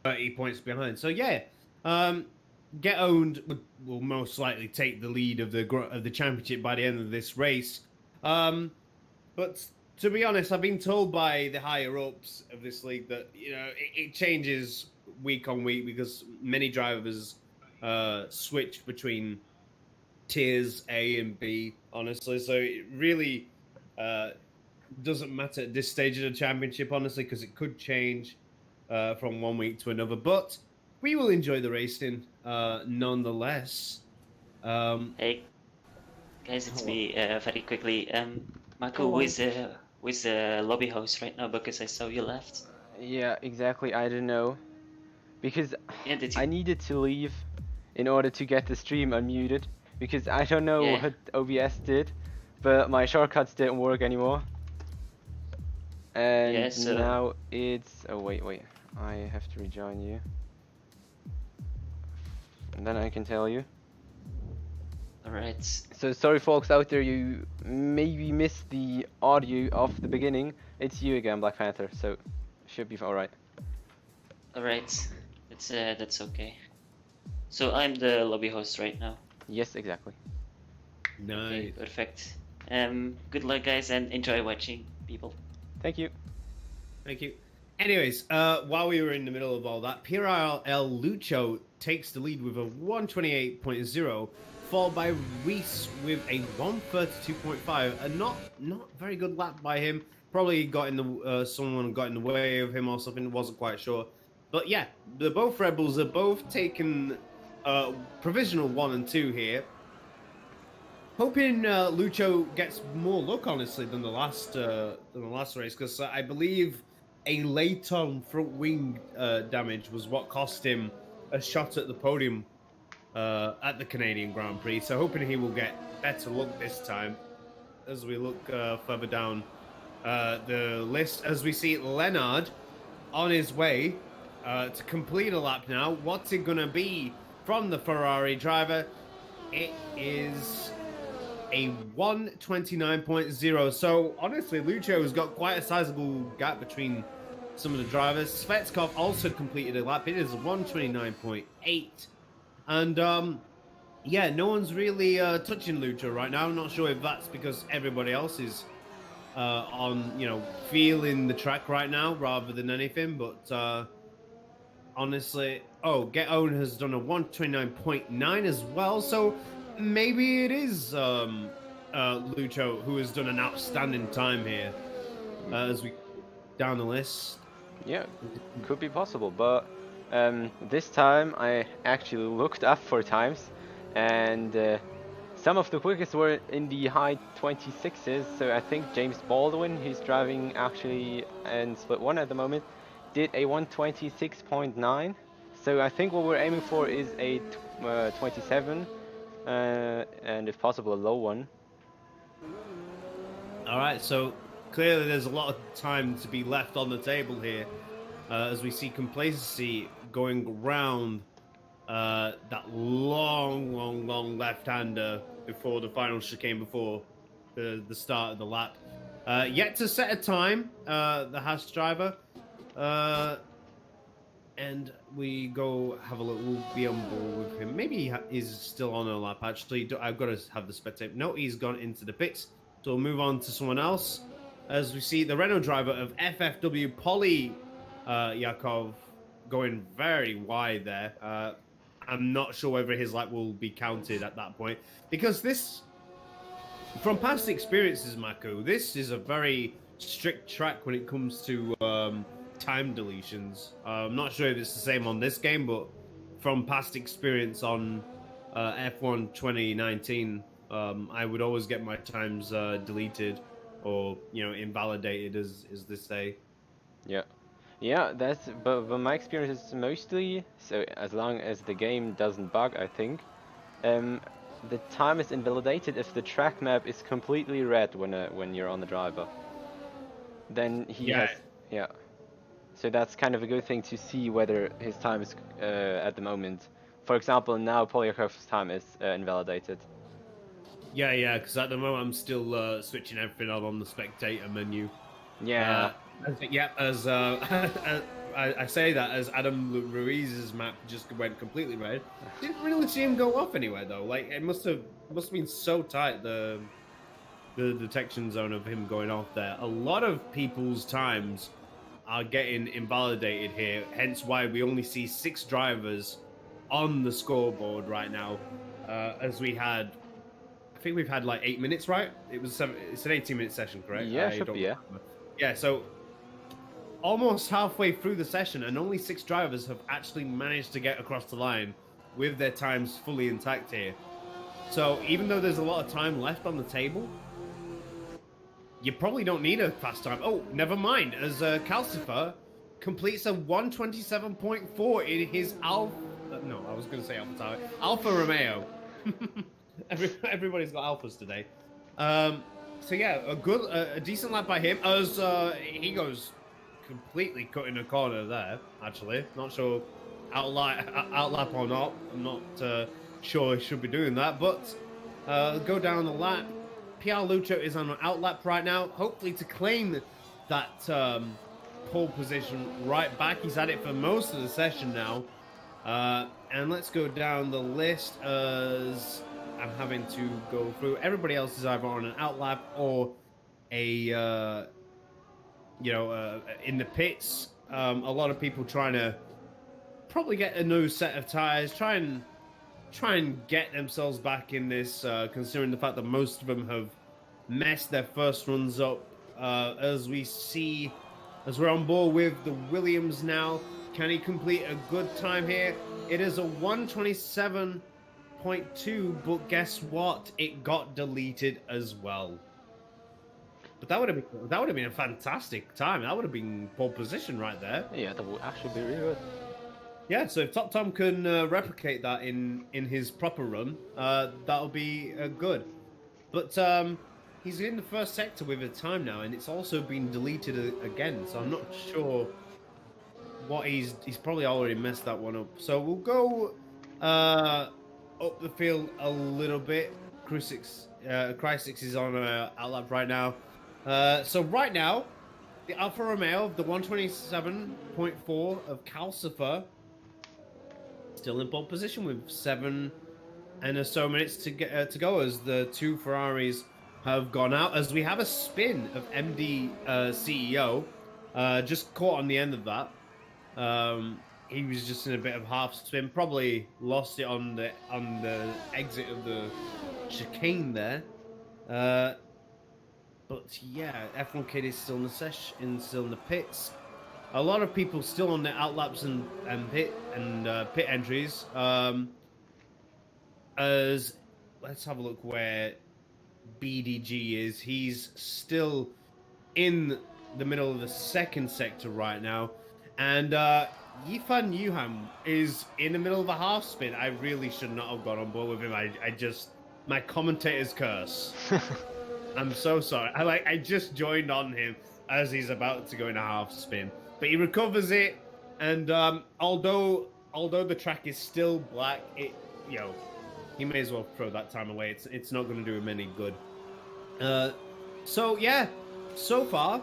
30 points behind. So yeah, Get Owned will most likely take the lead of the championship by the end of this race. But to be honest, I've been told by the higher ups of this league that it changes week on week because many drivers switch between tiers A and B. Honestly, so it really doesn't matter at this stage of the championship, honestly, because it could change from one week to another. But we will enjoy the racing nonetheless. Hey guys, it's me. Very quickly, Marco, Go on. who is the lobby host right now? Because I saw you left. Yeah, exactly. I don't know. Because Yeah, did I you? needed to leave in order to get the stream unmuted. Because I don't know Yeah. what OBS did, but my shortcuts didn't work anymore. And Yeah, so now it's... Oh, wait. I have to rejoin you. And then I can tell you. alright. So sorry folks out there, you maybe missed the audio of the beginning. It's you again, Black Panther, so should be alright. Alright. That's okay. So I'm the lobby host right now. Yes, exactly. Nice. Okay, perfect. Good luck guys and enjoy watching, people. Thank you. Thank you. Anyways, while we were in the middle of all that, PRL Lucho takes the lead with a 128.0, followed by Reese with a 132.5. A not very good lap by him. Probably got in the someone got in the way of him or something. Wasn't quite sure. But yeah, they're both Rebels. They're both taken provisional 1 and 2 here. Hoping Lucho gets more luck, honestly, than the last race, because I believe a late on front wing damage was what cost him a shot at the podium at the Canadian Grand Prix. So hoping he will get better luck this time. As we look further down the list, as we see Leonard on his way to complete a lap now. What's it gonna be from the Ferrari driver? It is a 129.0. So honestly, Lucho has got quite a sizable gap between some of the drivers. Svetskov also completed a lap. It is 129.8. And yeah, no one's really touching Lucho right now. I'm not sure if that's because everybody else is on, feeling the track right now rather than anything. But honestly, Get Own has done a 129.9 as well. So maybe it is Lucho who has done an outstanding time here as we down the list. Yeah, could be possible, but this time I actually looked up for times, and some of the quickest were in the high 26s, so I think James Baldwin, who's driving actually in Split 1 at the moment, did a 126.9, so I think what we're aiming for is a 27, and if possible a low one. Alright, so clearly there's a lot of time to be left on the table here as we see Complacency going round that long left-hander before the final chicane, before the start of the lap. Yet to set a time, the Haas driver. And we go have a look. We'll be on board with him. Maybe he is still on a lap, actually. I've got to have the spectator. No, he's gone into the pits. So we'll move on to someone else. As we see the Renault driver of FFW, Polly Yakov, going very wide there. I'm not sure whether his lap will be counted at that point. Because this, from past experiences, Mako, this is a very strict track when it comes to time deletions. I'm not sure if it's the same on this game, but from past experience on F1 2019, I would always get my times deleted or invalidated, as they say. Yeah, that's but my experience is mostly so as long as the game doesn't bug, I think. The time is invalidated if the track map is completely red when you're on the driver. Then he has So that's kind of a good thing to see whether his time is at the moment. For example, now Polyakov's time is invalidated. Yeah, because at the moment I'm still switching everything on the spectator menu. Yeah. As I say that as Adam Ruiz's map just went completely red. Didn't really see him go off anywhere though. Like it must have been so tight the detection zone of him going off there. A lot of people's times are getting invalidated here. Hence why we only see 6 drivers on the scoreboard right now. As we had, I think we've had like 8 minutes, right? It's an 18-minute session, correct? Yeah, should be, yeah. Yeah, so almost halfway through the session, and only 6 drivers have actually managed to get across the line with their times fully intact here. So even though there's a lot of time left on the table, you probably don't need a fast time. Oh, never mind. As Calcifer completes a 127.4 in his Alpha... no, I was going to say Alpha Tower. Alfa Romeo. Everybody's got Alphas today. So yeah, a decent lap by him as he goes completely cutting a corner there, actually. Not sure outlap or not. I'm not sure he should be doing that, but go down the lap. PR Lucho is on an outlap right now, hopefully to claim that pole position right back. He's had it for most of the session now. And let's go down the list as I'm having to go through. Everybody else is either on an outlap or a, in the pits. A lot of people trying to probably get a new set of tires, try and get themselves back in this, considering the fact that most of them have messed their first runs up. As we're on board with the Williams now, can he complete a good time here? It is a 127.2, but guess what? It got deleted as well. But that would have been a fantastic time. That would have been pole position right there. Yeah, that would actually be really good. Yeah, so if Top Tom can replicate that in his proper run, that'll be good. But he's in the first sector with a time now, and it's also been deleted again. So I'm not sure what he's probably already messed that one up. So we'll go up the field a little bit. Chrysix is on outlap right now. So right now, the Alfa Romeo of the 127.4 of Calcifer still in pole position with 7 and so minutes to go as the 2 Ferraris have gone out. As we have a spin of MD CEO, just caught on the end of that. He was just in a bit of half spin, probably lost it on the exit of the chicane there. But yeah, F1 Kid is still in the session, still in the pits. A lot of people still on their outlaps and pit entries. As let's have a look where BDG is. He's still in the middle of the second sector right now, and Yifan Yuham is in the middle of a half spin. I really should not have gone on board with him. I just my commentator's curse. I'm so sorry. I just joined on him as he's about to go in a half spin, but he recovers it, and although the track is still black, he may as well throw that time away. It's not going to do him any good. So yeah, so far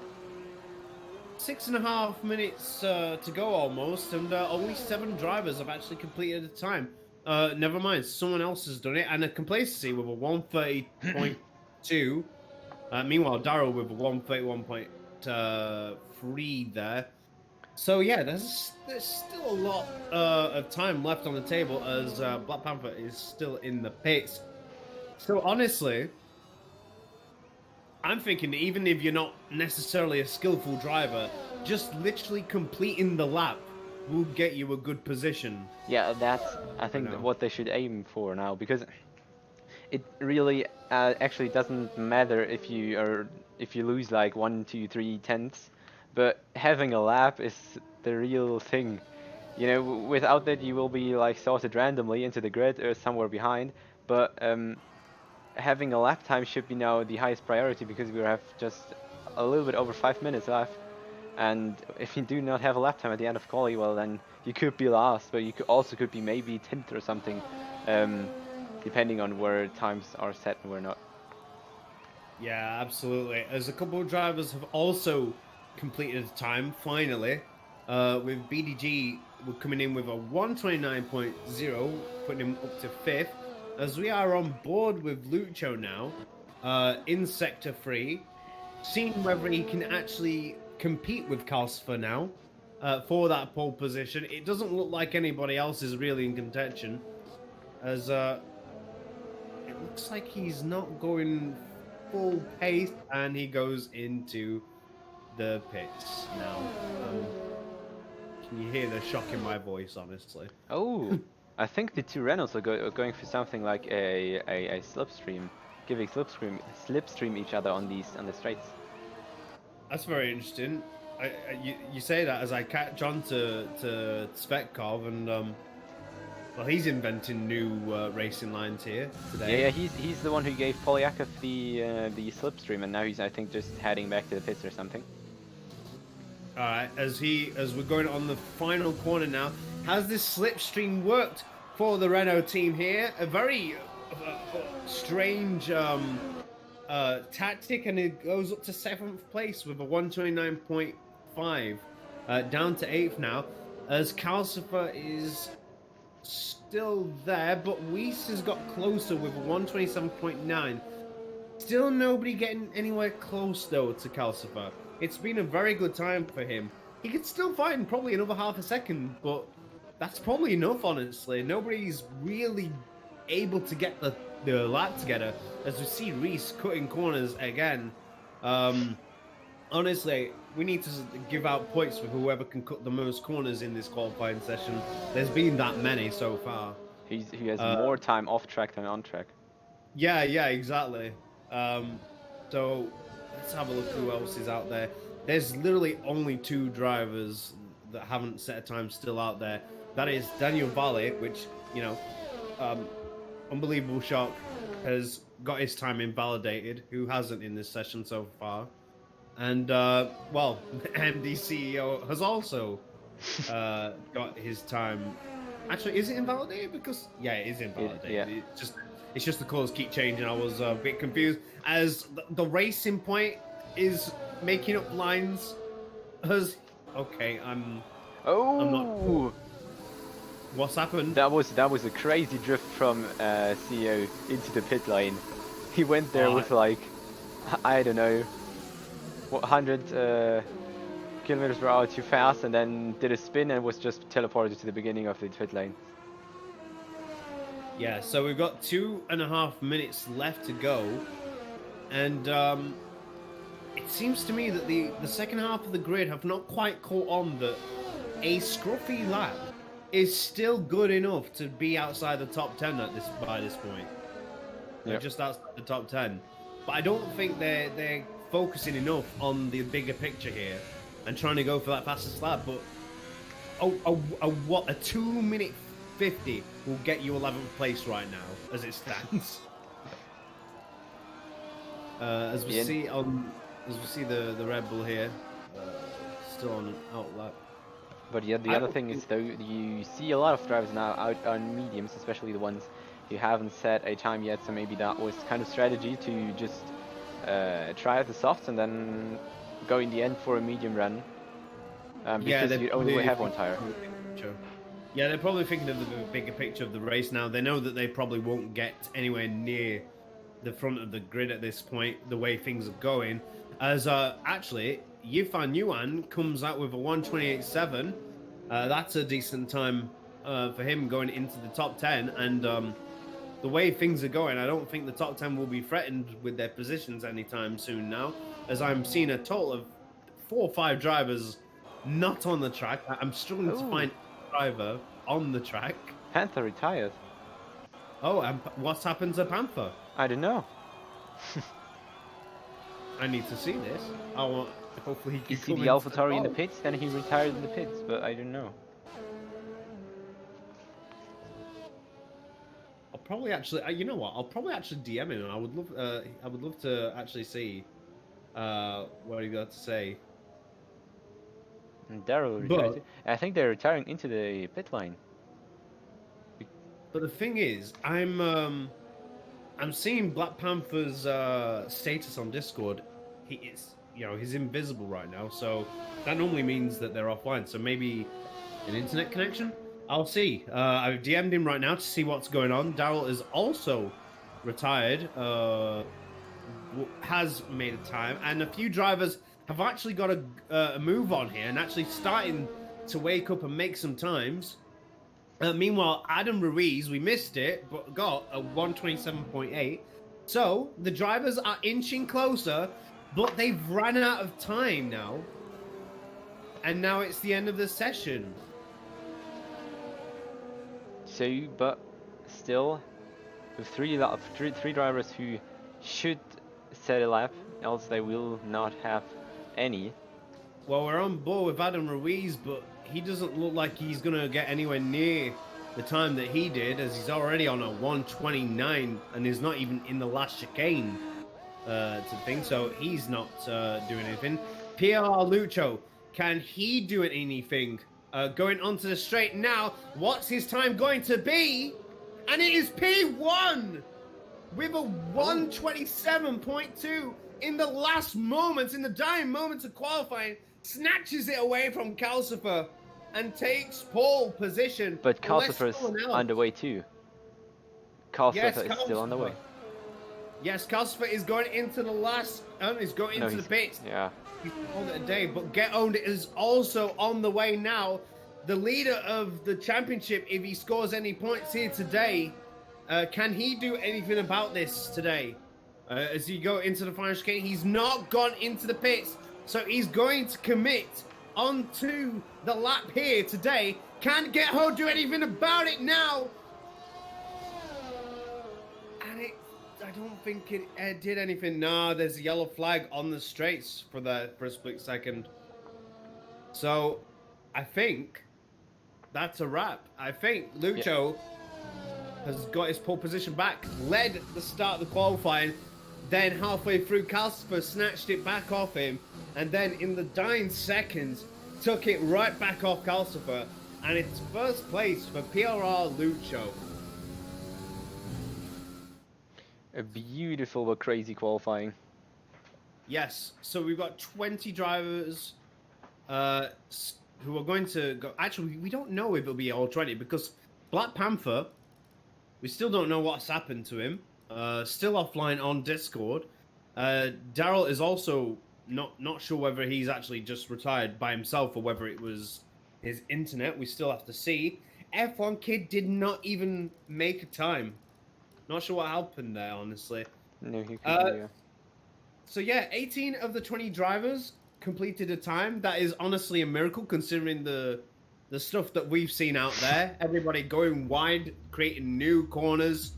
6.5 minutes to go almost, and only 7 drivers have actually completed the time. Never mind, someone else has done it, and a complacency with a 130.2. Meanwhile, Darryl with a 131.3 there. So yeah, there's still a lot of time left on the table as Black Panther is still in the pits. So honestly, I'm thinking that even if you're not necessarily a skillful driver, just literally completing the lap will get you a good position. Yeah, that's I think what they should aim for now, because it really actually doesn't matter if you lose like 1, 2, 3 tenths, but having a lap is the real thing. You know, without that you will be like sorted randomly into the grid or somewhere behind. But having a lap time should be now the highest priority, because we have just a little bit over 5 minutes left. And if you do not have a lap time at the end of quali, well then you could be last, but you could be maybe 10th or something. Depending on where times are set and where not. Yeah, absolutely. As a couple of drivers have also completed time, finally. with BDG we're coming in with a 129.0, putting him up to 5th, as we are on board with Lucho now, in Sector 3, seeing whether he can actually compete with Calcifer now for that pole position. It doesn't look like anybody else is really in contention, as it looks like he's not going full pace, and he goes into the pits now. Can you hear the shock in my voice, honestly? Oh, I think the two Renaults are going for something like a slipstream, giving slipstream each other on the straights. That's very interesting. You say that as I catch on to Spetkov, and well, he's inventing new racing lines here today. Yeah, he's the one who gave Polyakov the slipstream, and now he's, I think, just heading back to the pits or something. All right, as we're going on the final corner now, has this slipstream worked for the Renault team here? A very strange tactic, and it goes up to 7th place with a 129.5, down to 8th now, as Calcifer is still there, but Weiss has got closer with a 127.9. Still nobody getting anywhere close though to Calcifer. It's been a very good time for him. He could still find probably another half a second, but that's probably enough, honestly. Nobody's really able to get the lap together, as we see Reese cutting corners again. Honestly, we need to give out points for whoever can cut the most corners in this qualifying session. There's been that many so far. He has more time off track than on track. Yeah, exactly. So let's have a look who else is out there. There's literally only 2 drivers that haven't set a time still out there. That is Daniel Valle, which, you know, unbelievable shock, has got his time invalidated, who hasn't in this session so far. And, well, the MD CEO has also got his time. Actually, is it invalidated? Because, yeah, it is invalidated. Yeah. It's just the colours keep changing. I was a bit confused. As the racing point is making up lines. Okay, I'm not... What's happened? That was a crazy drift from CEO into the pit lane. He went there with like, I don't know, 100 kilometers per hour too fast, and then did a spin and was just teleported to the beginning of the pit lane. Yeah, so we've got 2.5 minutes left to go, and it seems to me that the second half of the grid have not quite caught on that a scruffy lap is still good enough to be outside the top 10 by this point. They're just outside the top 10, but I don't think they're focusing enough on the bigger picture here and trying to go for that fastest lap. But a 2-minute 50 will get you 11th place right now as it stands. As we see the Red Bull here, still on an out lap. But yeah, the other thing is though, you see a lot of drivers now out on mediums, especially the ones who haven't set a time yet. So maybe that was kind of strategy to just try out the softs and then go in the end for a medium run. Because you only have one tire. Yeah, they're probably thinking of the bigger picture of the race now. They know that they probably won't get anywhere near the front of the grid at this point, the way things are going. As actually, Yifan Yuan comes out with a 128.7. That's a decent time for him going into the top 10. And the way things are going, I don't think the top 10 will be threatened with their positions anytime soon now, as I'm seeing a total of 4 or 5 drivers not on the track. I'm struggling to find a driver on the track. Panther retired. Oh, and what's happened to Panther? I don't know. I need to see this. I want. Hopefully, he you can see the AlphaTauri in the pits, then he retired in the pits, but I don't know. I'll probably actually. You know what? I'll probably actually DM him. I would love. I would love to actually see what he got to say. And Daryl retired. I think they're retiring into the pit line. But the thing is, I'm seeing Black Panther's status on Discord. you know, he's invisible right now. So that normally means that they're offline. So maybe an internet connection. I'll see. I've DM'd him right now to see what's going on. Daryl is also retired. Has made a time, and a few drivers have actually got a move on here and actually starting to wake up and make some times. Meanwhile, Adam Ruiz, we missed it, but got a 127.8. So the drivers are inching closer, but they've run out of time now. And now it's the end of the session. So, but still, with three drivers who should set a lap, else they will not have any. Well, we're on board with Adam Ruiz, but he doesn't look like he's going to get anywhere near the time that he did, as he's already on a 129 and is not even in the last chicane to the thing, so he's not doing anything. PLR Lucho, can he do anything? Going onto the straight now, what's his time going to be? And it is P1 with a 127.2 in the last moments, in the dying moments of qualifying, snatches it away from Calcifer and takes pole position. But Calcifer's on the way too. Calcifer is still on the way. Yes, Calcifer is going into the last, he's going into the pits. Yeah. He's called it a day, but Get Owned is also on the way now. The leader of the championship, if he scores any points here today, can he do anything about this today? As he go into the final chicane, he's not gone into the pits, so he's going to commit onto the lap here today. Can Get Home do anything about it now? And I don't think it did anything. No, there's a yellow flag on the straights for a split second. So I think that's a wrap. I think Lucho has got his pole position back, led the start of the qualifying, then halfway through Calcifer snatched it back off him, and then in the dying seconds took it right back off Calcifer, and it's first place for PRR Lucho. A beautiful but crazy qualifying. Yes, so we've got 20 drivers who are going to go. Actually, we don't know if it'll be all 20 because Black Panther, we still don't know what's happened to him. Still offline on Discord. Daryl is also not sure whether he's actually just retired by himself or whether it was his internet. We still have to see. F1 Kid did not even make a time. Not sure what happened there, honestly. No, he couldn't. So yeah, 18 of the 20 drivers completed a time. That is honestly a miracle considering the stuff that we've seen out there. Everybody going wide, creating new corners.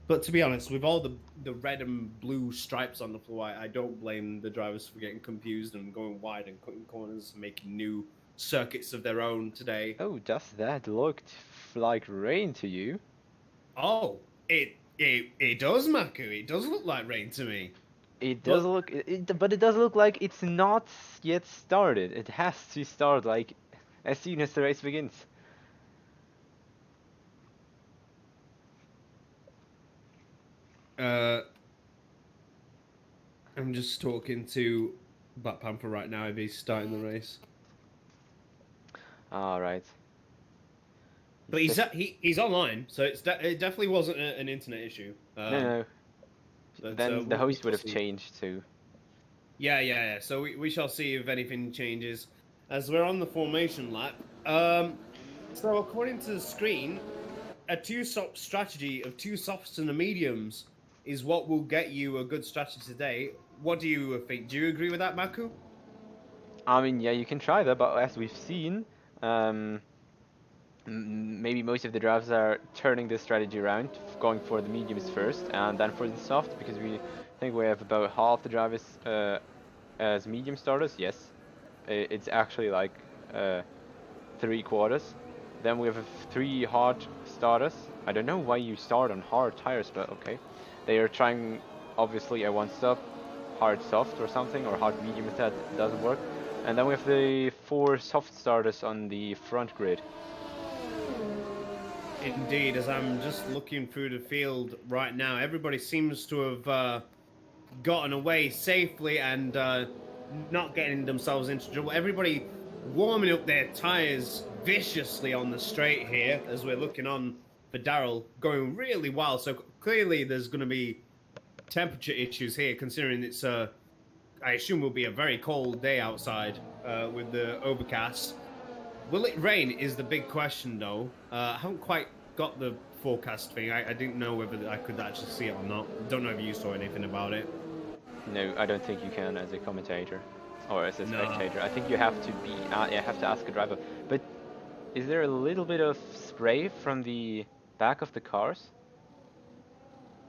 But to be honest, with all the red and blue stripes on the floor, I don't blame the drivers for getting confused and going wide and cutting corners, making new circuits of their own today. Oh, does that look like rain to you? Oh, it does, Maku. It does look like rain to me. It does look, but it does look like it's not yet started. It has to start like as soon as the race begins. I'm just talking to Black Panther right now if he's starting the race. All right. But he's online, so it definitely wasn't an internet issue. No. But, then the host would have changed too. Yeah. So we shall see if anything changes. As we're on the formation lap. So according to the screen, a two-stop strategy of two softs and a mediums is what will get you a good strategy today. What do you think? Do you agree with that, Maku? I mean, yeah, you can try that, but as we've seen, maybe most of the drivers are turning this strategy around, going for the mediums first and then for the soft, because we think we have about half the drivers as medium starters. Yes, it's actually like 3/4. Then we have 3 hard starters. I don't know why you start on hard tires, but okay. They are trying, obviously, a one-stop, hard soft or something, or hard medium if that doesn't work. And then we have the 4 soft starters on the front grid. Indeed, as I'm just looking through the field right now, everybody seems to have gotten away safely and not getting themselves into trouble. Everybody warming up their tires viciously on the straight here as we're looking on for Daryl going really wild. So clearly there's going to be temperature issues here, considering it's I assume will be a very cold day outside with the overcast. Will it rain is the big question, though. I haven't quite got the forecast thing. I didn't know whether I could actually see it or not. Don't know if you saw anything about it. No, I don't think you can as a commentator or as a No. spectator. I think you have to be. You have to ask a driver. But is there a little bit of spray from the back of the cars?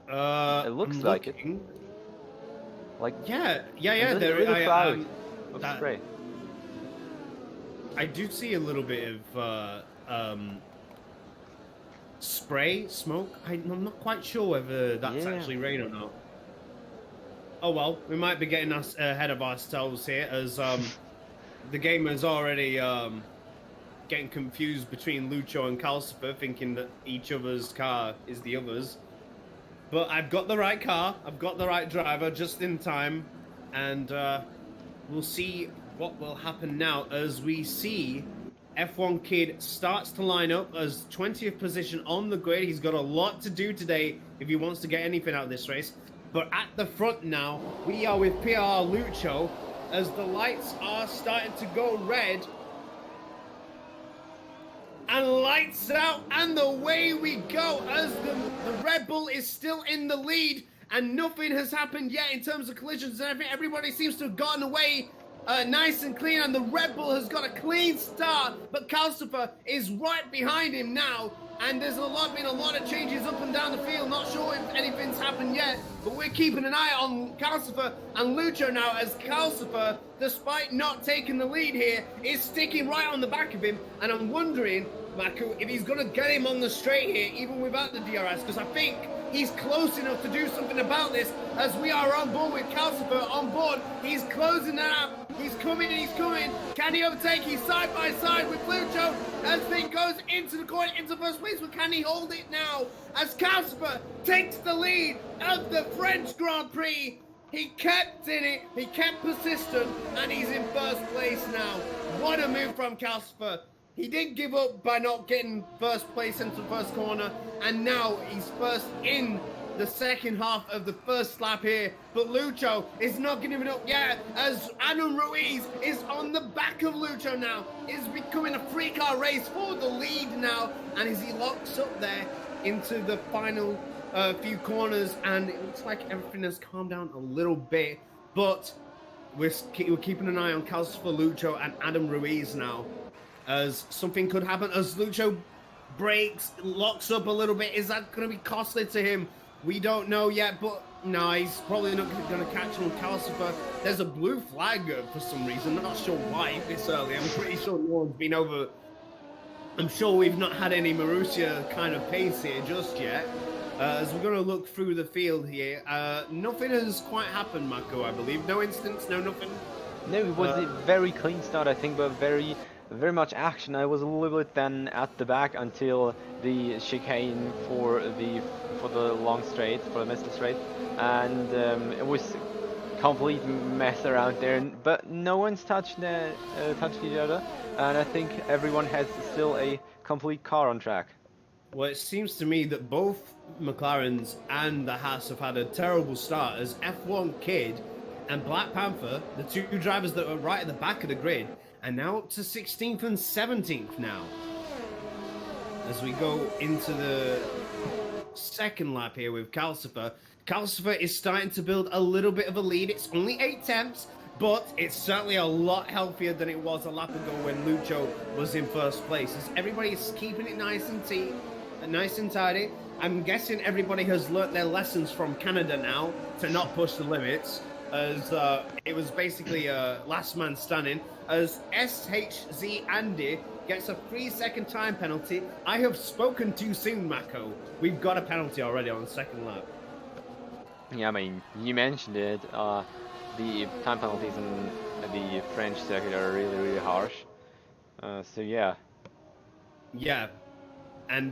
It looks I'm like looking. it. Like Yeah. a There little cloud of that- spray. I do see a little bit of spray, smoke. I'm not quite sure whether that's actually rain or not. Oh well, we might be getting us ahead of ourselves here, as the gamer's already getting confused between Lucho and Calcifer, thinking that each other's car is the other's. But I've got the right car, I've got the right driver just in time, and we'll see what will happen now as we see F1 Kid starts to line up as 20th position on the grid. He's got a lot to do today if he wants to get anything out of this race. But at the front now, we are with PR Lucho as the lights are starting to go red. And lights out, and away we go as the Red Bull is still in the lead, and nothing has happened yet in terms of collisions and everything. Everybody seems to have gotten away nice and clean, and the Red Bull has got a clean start, but Calcifer is right behind him now, and there's been a lot of changes up and down the field. Not sure if anything's happened yet, but we're keeping an eye on Calcifer and Lucho now, as Calcifer, despite not taking the lead here, is sticking right on the back of him, and I'm wondering, Mako, if he's going to get him on the straight here, even without the DRS, because I think he's close enough to do something about this, as we are on board with Calcifer on board. He's closing that up. He's coming. Can he overtake? He's side by side with Lucho as thing goes into the corner, into first place, but can he hold it now? As Calcifer takes the lead of the French Grand Prix. He kept in it, he kept persistent, and he's in first place now. What a move from Calcifer. He didn't give up by not getting first place into the first corner, and now he's first in the second half of the first lap here. But Lucho is not giving it up yet, as Adam Ruiz is on the back of Lucho now. It's becoming a three-car race for the lead now, and as he locks up there into the final few corners, and it looks like everything has calmed down a little bit, but we're keeping an eye on Calcifer, Lucho, and Adam Ruiz now, as something could happen as Lucho brakes, locks up a little bit. Is that going to be costly to him? We don't know yet, but no, he's probably not going to catch on Calcifer. There's a blue flag for some reason. I'm not sure why this early. I'm pretty sure no one's been over. I'm sure we've not had any Marussia kind of pace here just yet. As we're going to look through the field here, nothing has quite happened, Mako, I believe. No incidents, no nothing. No, it was a very clean start, I think, but very much action. I was a little bit then at the back until the chicane for the long straight, for the middle straight, and it was complete mess around there. But no one's touched each other, and I think everyone has still a complete car on track. Well, it seems to me that both McLarens and the Haas have had a terrible start, as F1 Kid and Black Panther, the two drivers that were right at the back of the grid, are now up to 16th and 17th now. As we go into the second lap here with Calcifer. Calcifer is starting to build a little bit of a lead. It's only 8 tenths, but it's certainly a lot healthier than it was a lap ago when Lucho was in first place. As everybody's keeping it nice and tidy. I'm guessing everybody has learnt their lessons from Canada now to not push the limits, as it was basically last man standing, as SHZ Andy gets a 3-second time penalty. I have spoken too soon, Mako. We've got a penalty already on the second lap. Yeah, I mean, you mentioned it. The time penalties in the French circuit are really harsh. So yeah. Yeah, and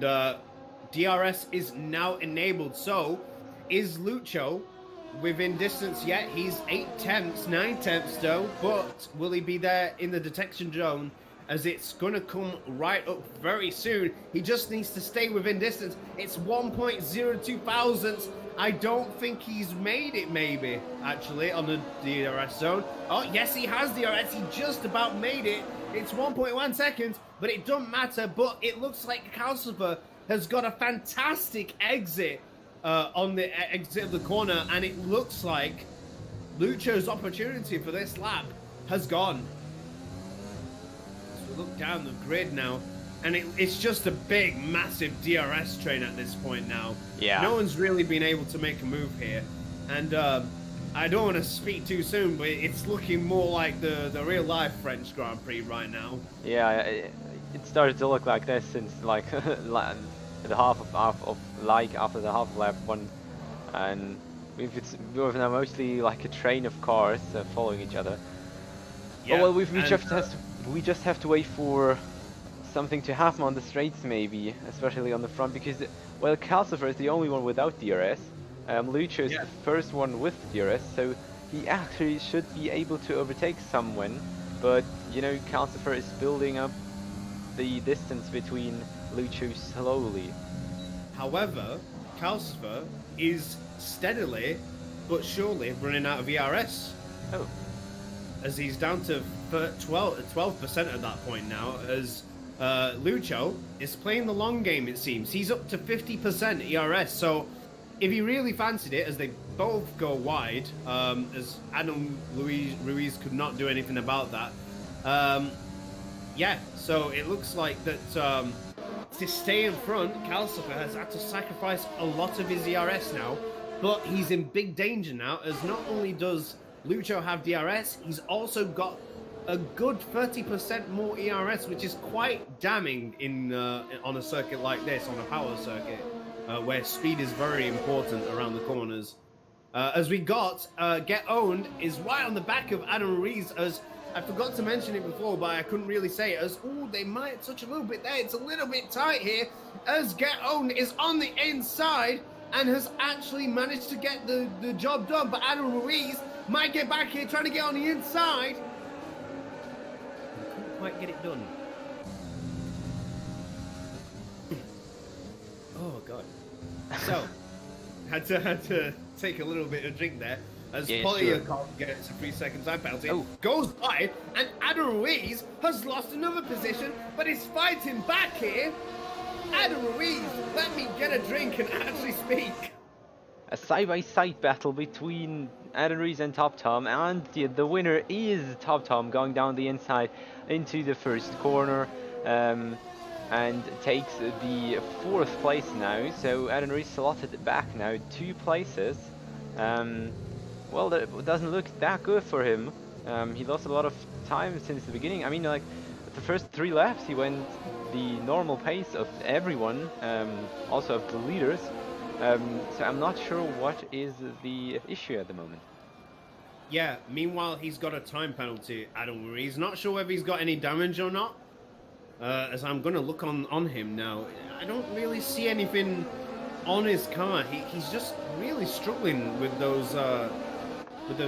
DRS is now enabled. So, is Lucho within distance yet. He's 8 tenths, 9 tenths though, but will he be there in the detection zone as it's going to come right up very soon? He just needs to stay within distance. It's 1.02 thousandths. I don't think he's made it, maybe, actually, on the DRS zone. Oh, yes, he has DRS. He just about made it. It's 1.1 seconds, but it doesn't matter. But it looks like Calcifer has got a fantastic exit on the exit of the corner, and it looks like Lucho's opportunity for this lap has gone. So look down the grid now, and it's just a big, massive DRS train at this point now. Yeah. No one's really been able to make a move here, and I don't want to speak too soon, but it's looking more like the real life French Grand Prix right now. Yeah, it started to look like this since like the half of like after the half lap one, and we've now mostly like a train of cars following each other. Yeah, oh, well, we just have to wait for something to happen on the straights, maybe, especially on the front, because well, Calcifer is the only one without DRS. Lucho is the first one with DRS, so he actually should be able to overtake someone, but you know, Calcifer is building up the distance between Lucho slowly. However, Calcifer is steadily but surely running out of ERS. Oh. As he's down to 12% at that point now, as Lucho is playing the long game, it seems. He's up to 50% ERS, so if he really fancied it, as they both go wide, as Adam Ruiz could not do anything about that, yeah, so it looks like that to stay in front, Calcifer has had to sacrifice a lot of his ERS now, but he's in big danger now, as not only does Lucho have DRS, he's also got a good 30% more ERS, which is quite damning in on a circuit like this, on a power circuit, where speed is very important around the corners. As we got, Get Owned is right on the back of Adam Ruiz, as I forgot to mention it before, but I couldn't really say it, as, oh, they might touch a little bit there. It's a little bit tight here, as Get Owned is on the inside and has actually managed to get the job done, but Adam Ruiz might get back here trying to get on the inside. Couldn't quite get it done. Oh, God. So, had to take a little bit of drink there. As Paul Ricard gets a 3 second time penalty, goes by, and Adam Ruiz has lost another position, but is fighting back here. Adam Ruiz, let me get a drink and actually speak. A side-by-side battle between Adam Ruiz and Top Tom, and the winner is Top Tom, going down the inside into the first corner, and takes the 4th place now. So Adam Ruiz slotted back now 2 places. Well, that doesn't look that good for him. He lost a lot of time since the beginning. I mean, like, the first 3 laps he went the normal pace of everyone, also of the leaders. So I'm not sure what is the issue at the moment. Yeah, meanwhile, he's got a time penalty, Adam Ruiz. Not sure whether he's got any damage or not. As I'm going to look on him now. I don't really see anything on his car. He's just really struggling with those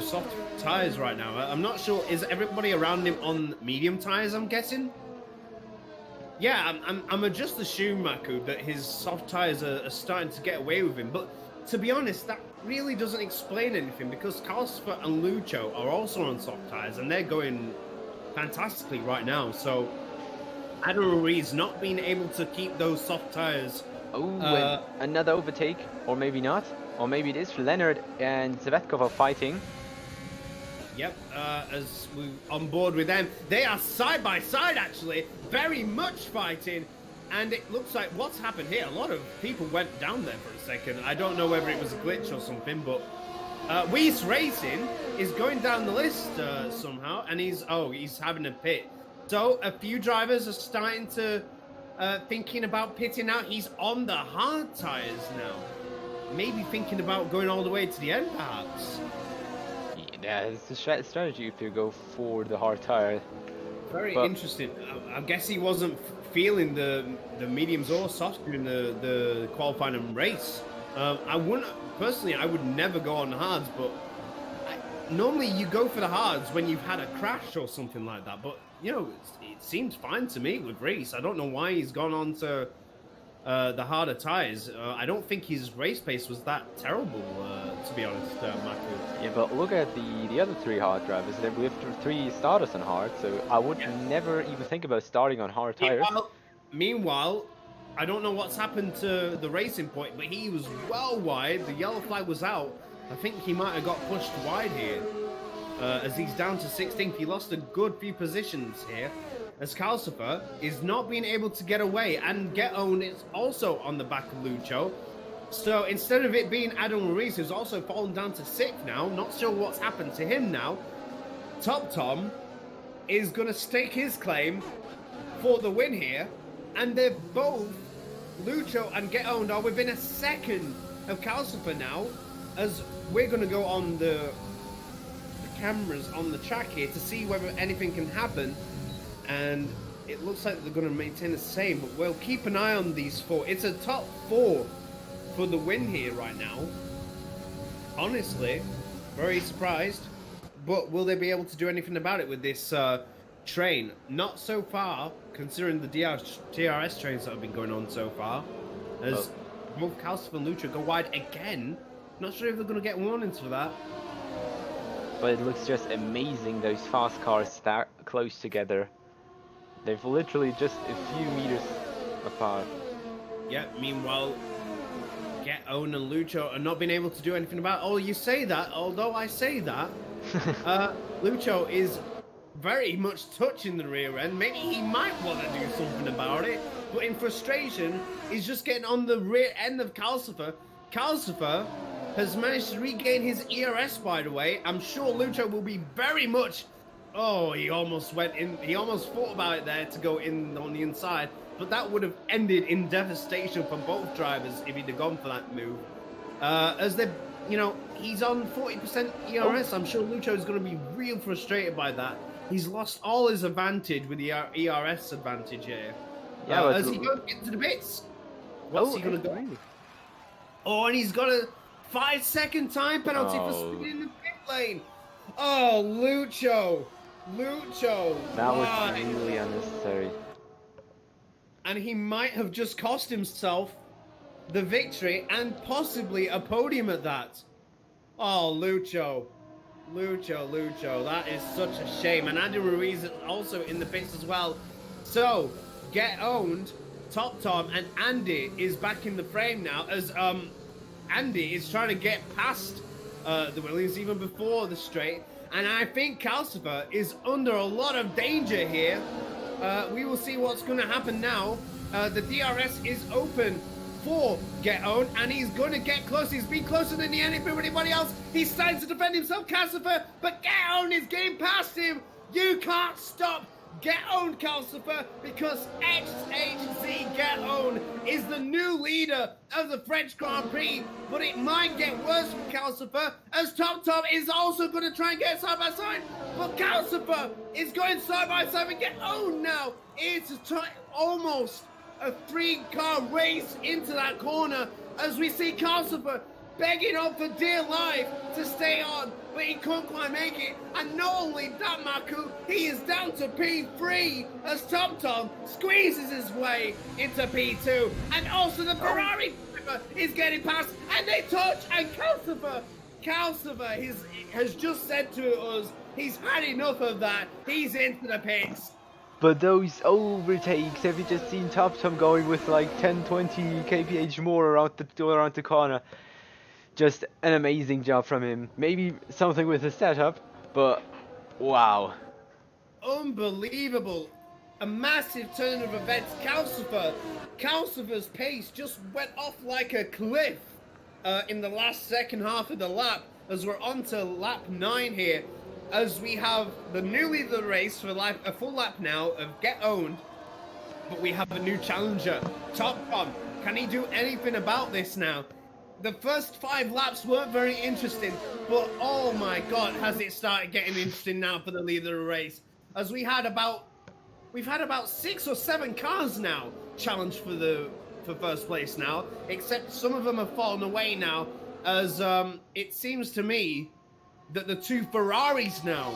soft tires right now. I'm not sure. Is everybody around him on medium tires, I'm guessing? Yeah, I'm just assume, Maku, that his soft tires are starting to get away with him. But to be honest, that really doesn't explain anything, because Calcifer and Lucho are also on soft tires, and they're going fantastically right now. So Adam Ruiz not being able to keep those soft tires. Oh, another overtake, or maybe not, or maybe it is. Leonard and Zvetkov are fighting. Yep, as we're on board with them. They are side by side, actually, very much fighting. And it looks like what's happened here, a lot of people went down there for a second. I don't know whether it was a glitch or something, but Weiss Racing is going down the list somehow, and he's having a pit. So a few drivers are starting to thinking about pitting out. He's on the hard tires now. Maybe thinking about going all the way to the end, perhaps. Yeah, it's a strategy if you go for the hard tire. Very interesting. I guess he wasn't feeling the mediums or softs during the qualifying and race. I wouldn't personally. I would never go on hards, but normally you go for the hards when you've had a crash or something like that. But you know, it seems fine to me with Reese. I don't know why he's gone on to the harder tires. I don't think his race pace was that terrible, to be honest, Maku. Yeah, but look at the other 3 hard drivers. We have 3 starters on hard, so I would never even think about starting on hard tires. Meanwhile, I don't know what's happened to the racing point, but he was well wide. The yellow flag was out. I think he might have got pushed wide here, as he's down to 16th. He lost a good few positions here, as Calcifer is not being able to get away, and Get Owned is also on the back of Lucho. So instead of it being Adam Ruiz, who's also fallen down to 6th now, not sure what's happened to him now, Top Tom is going to stake his claim for the win here, and they're both, Lucho and Get Owned, are within a second of Calcifer now, as we're going to go on the cameras on the track here to see whether anything can happen, and it looks like they're going to maintain the same, but we'll keep an eye on these 4. It's a top 4 for the win here right now. Honestly, very surprised, but will they be able to do anything about it with this train? Not so far, considering the DRS trains that have been going on so far, as both Calcifer and Lucha go wide again. Not sure if they're going to get warnings for that. But it looks just amazing, those fast cars stacked close together. They've literally just a few meters apart. Yeah, meanwhile, Get Owned and Lucho are not being able to do anything about it. Oh, you say that, although I say that, Lucho is very much touching the rear end. Maybe he might want to do something about it, but in frustration, he's just getting on the rear end of Calcifer. Calcifer has managed to regain his ERS, by the way. I'm sure Lucho will be very much... Oh, he almost went in. He almost thought about it there to go in on the inside, but that would have ended in devastation for both drivers if he'd have gone for that move. As they, you know, he's on 40% ERS. I'm sure Lucho is going to be real frustrated by that. He's lost all his advantage with the ERS advantage here. Yeah, as he goes into the bits. What's he going to go? Oh, and he's got a 5-second time penalty for speeding in the pit lane. Oh, Lucho. That was really unnecessary. And he might have just cost himself the victory and possibly a podium at that. Oh, Lucho. That is such a shame. And Andy Ruiz is also in the pits as well. So, Get Owned, Top Tom, and Andy is back in the frame now, as Andy is trying to get past the Williams even before the straight. And I think Calcifer is under a lot of danger here. We will see what's going to happen now. The DRS is open for Get Owned, and he's going to get close. He's been closer than anybody else. He's starting to defend himself, Calcifer, but Get Owned is getting past him. You can't stop Get Owned, Calcifer, because XHZ Get Owned is the new leader of the French Grand Prix, but it might get worse for Calcifer, as Top Top is also going to try and get side by side, but Calcifer is going side by side with Get Owned now. It's almost a 3-car race into that corner, as we see Calcifer begging on for dear life to stay on, but he couldn't quite make it. And not only that, Maku, he is down to P3 as Tom Tom squeezes his way into P2. And also the Ferrari driver is getting past, and they touch, and Calcifer has just said to us he's had enough of that. He's into the pits. But those overtakes, have you just seen Top Tom going with like 10-20 kph more around the corner? Just an amazing job from him. Maybe something with the setup, but wow. Unbelievable. A massive turn of events. Calcifer's pace just went off like a cliff in the last second half of the lap, as we're on to lap 9 here, as we have the new leader of the race for a full lap now of Get Owned, but we have a new challenger, Top Tom. Can he do anything about this now? The first 5 laps weren't very interesting, but oh my god, has it started getting interesting now for the leader of the race, as we've had about 6 or 7 cars now challenge for the for first place now, except some of them have fallen away now, as it seems to me that the two Ferraris now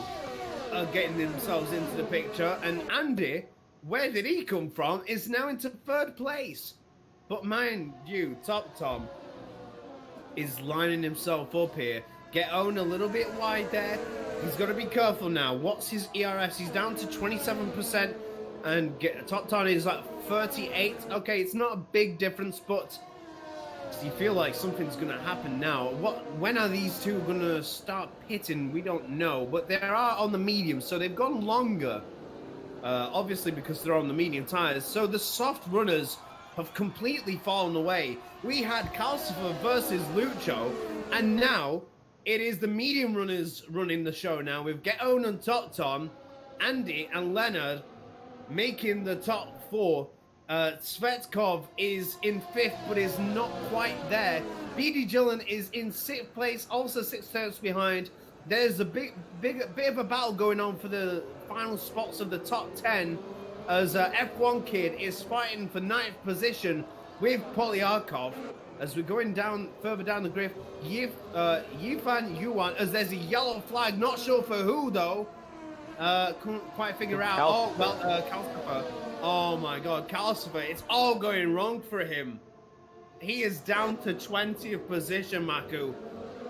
are getting themselves into the picture, and Andy, where did he come from, is now into third place. But mind you, Top Tom is lining himself up here. Get owned a little bit wide there. He's got to be careful now. What's his ERS? He's down to 27%, and Top Tom is like 38. Okay, it's not a big difference, but you feel like something's going to happen now. When are these two going to start pitting? We don't know, but they are on the medium, so they've gone longer. Obviously, because they're on the medium tires. So the soft runners have completely fallen away. We had Calcifer versus Lucho, and now it is the medium runners running the show now with Get On and Top Tom, Andy and Leonard making the top four. Svetkov is in 5th, but is not quite there. BD Gillen is in 6th place, also 6 tenths behind. There's a bit of a battle going on for the final spots of the top 10, as F1 Kid is fighting for 9th position with Polyarkov. As we're going down further down the grid, Yifan Yuan, as there's a yellow flag, not sure for who though. Couldn't quite figure out. Oh, well, Calcifer. Oh my god, Calcifer, it's all going wrong for him. He is down to 20th position, Maku.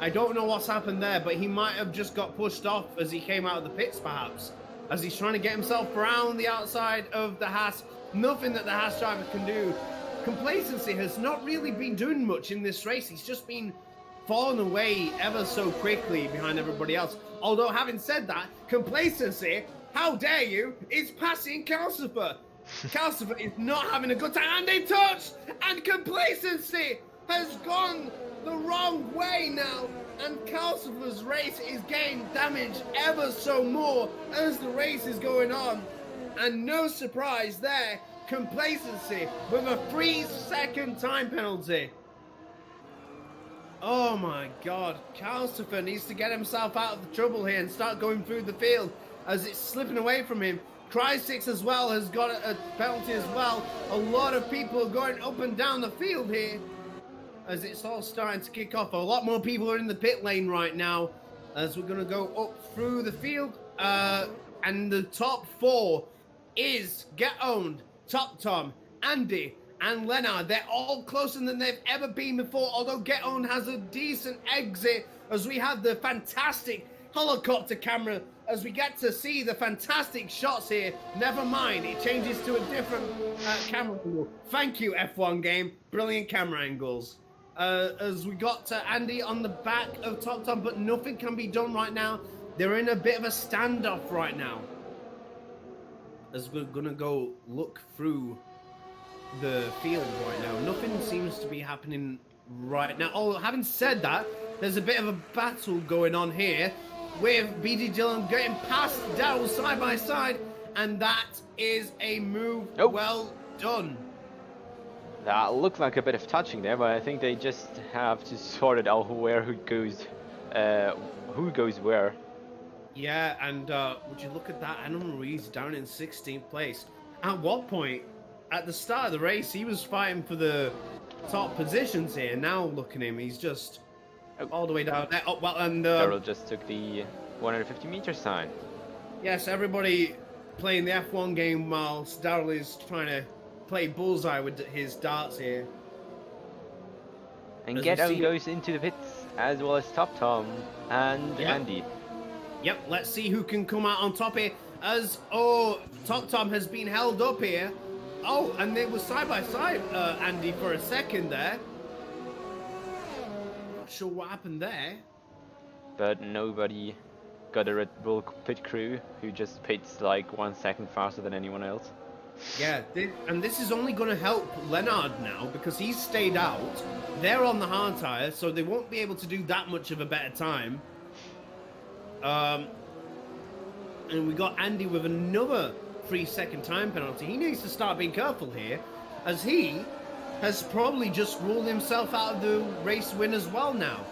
I don't know what's happened there, but he might have just got pushed off as he came out of the pits, perhaps. As he's trying to get himself around the outside of the Haas. Nothing that the Haas driver can do. Complacency has not really been doing much in this race. He's just been falling away ever so quickly behind everybody else. Although, having said that, Complacency, how dare you, is passing Calcifer. Calcifer is not having a good time, and they touched, and Complacency has gone the wrong way now, and Calcifer's race is getting damaged ever so more as the race is going on. And no surprise there, Complacency with a 3-second time penalty. Oh my god, Calcifer needs to get himself out of the trouble here and start going through the field as it's slipping away from him. Cry6 as well has got a penalty as well. A lot of people are going up and down the field here as it's all starting to kick off. A lot more people are in the pit lane right now as we're going to go up through the field. And the top 4 is Get Owned, Top Tom, Andy, and Leonard. They're all closer than they've ever been before, although Get On has a decent exit as we have the fantastic helicopter camera as we get to see the fantastic shots here. Never mind, it changes to a different camera angle. Thank you, F1 game. Brilliant camera angles. As we got to Andy on the back of Top Tom, but nothing can be done right now. They're in a bit of a standoff right now. As we're gonna go look through the field right now, nothing seems to be happening right now. Oh, having said that, there's a bit of a battle going on here with BD Dillon getting past Daryl side by side, and that is a move well done. That looked like a bit of touching there, but I think they just have to sort it out who goes where. Yeah, and would you look at that? Adam Ruiz down in 16th place. At what point? At the start of the race, he was fighting for the top positions here. Now look at him, he's just all the way down there. Oh, well, and Daryl just took the 150-meter sign. Yes, everybody playing the F1 game whilst Daryl is trying to play bullseye with his darts here. And Get On goes into the pits, as well as Top Tom and Andy. Yep, let's see who can come out on top here. As, Top Tom has been held up here. Oh, and they were side by side, Andy, for a second there. Not sure what happened there. But nobody got a Red Bull pit crew who just pits like 1 second faster than anyone else. Yeah, and this is only going to help Leonard now because he's stayed out. They're on the hard tyre, so they won't be able to do that much of a better time. And we got Andy with another 3-second time penalty. He needs to start being careful here, as he has probably just ruled himself out of the race win as well now.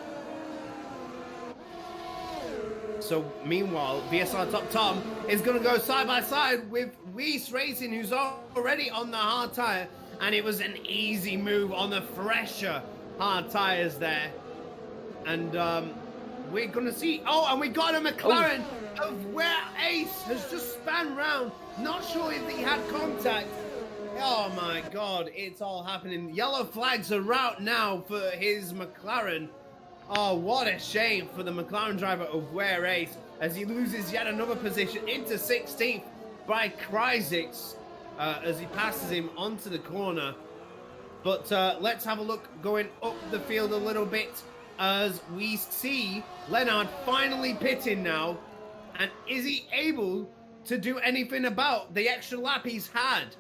So meanwhile, VSR Top Tom is going to go side by side with Weiss Racing, who's already on the hard tyre, and it was an easy move on the fresher hard tires there. And we're gonna see. Oh, and we got a McLaren of where Ace has just spun round. Not sure if he had contact. Oh my God, it's all happening. Yellow flags are out now for his McLaren. Oh, what a shame for the McLaren driver of where Ace as he loses yet another position into 16th by Kryzix as he passes him onto the corner. But let's have a look going up the field a little bit as we see Leonard finally pitting now. And is he able to do anything about the extra lap he's had?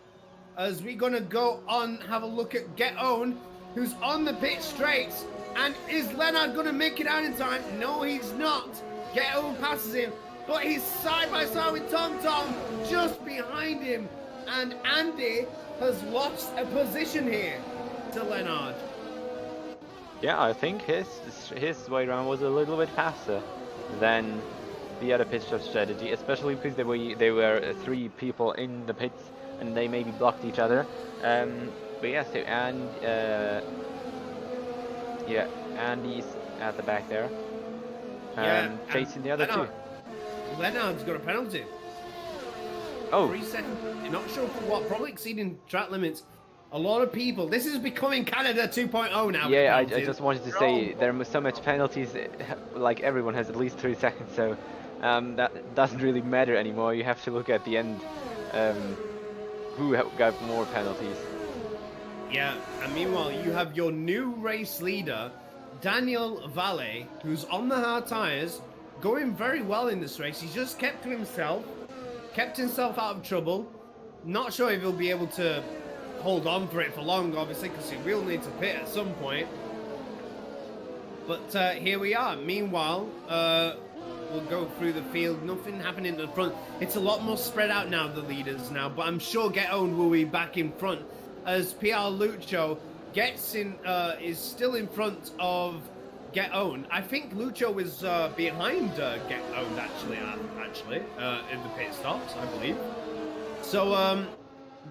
As we're going to go on, have a look at Get Own, who's on the pit straights. And is Leonard going to make it out in time? No, he's not. Get Own passes him, but he's side by side with Tom just behind him. And Andy has lost a position here to Leonard. Yeah, I think his way around was a little bit faster than the other pit stop strategy, especially because they were 3 people in the pits and they maybe blocked each other. But yeah, so Andy's at the back there, chasing the other 2. Leonard's got a penalty. Oh, 3 seconds. You're not sure for what? Probably exceeding track limits. A lot of people. This is becoming Canada 2.0 now. Yeah, I just wanted to say there are so much penalties. Like everyone has at least 3 seconds, so that doesn't really matter anymore. You have to look at the end. Who got more penalties? Yeah, and meanwhile you have your new race leader, Daniel Valle, who's on the hard tires, going very well in this race. He's just kept himself out of trouble. Not sure if he'll be able to hold on for it for long, obviously, because he will need to pit at some point. But here we are. Meanwhile, we'll go through the field. Nothing happening in the front. It's a lot more spread out now, the leaders now. But I'm sure Get Owned will be back in front as PR Lucho gets in, is still in front of Get Owned. I think Lucho is behind Get Owned actually in the pit stops, I believe. So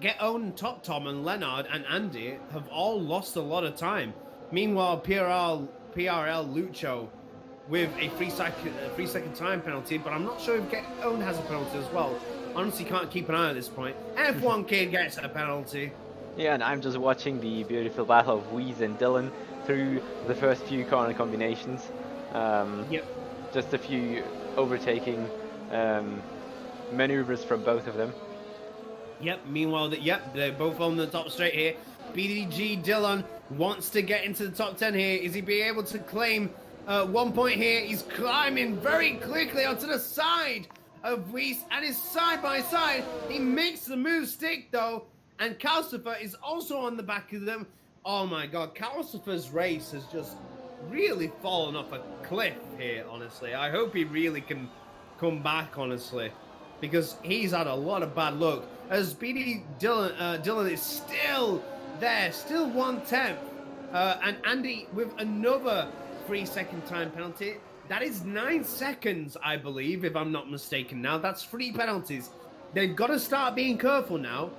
Get Owned, Top Tom, and Leonard and Andy have all lost a lot of time. Meanwhile, PRL Lucho with a 3-second time penalty, but I'm not sure if Get Owned has a penalty as well. Honestly, can't keep an eye at this point. F1 Kid gets a penalty. Yeah, and I'm just watching the beautiful battle of Weeze and Dylan through the first few corner combinations. Yep. Just a few overtaking maneuvers from both of them. Yep, meanwhile, they're both on the top straight here. BDG Dylan wants to get into the top 10 here. Is he be able to claim 1 point here? He's climbing very quickly onto the side of Weiss and is side by side. He makes the move stick though, and Calcifer is also on the back of them. Oh my God, Calcifer's race has just really fallen off a cliff here, honestly. I hope he really can come back, honestly, because he's had a lot of bad luck. As BD Dylan is still there, still 1/10, and Andy with another 3-second time penalty. That is 9 seconds, I believe, if I'm not mistaken. Now that's 3 penalties. They've got to start being careful now,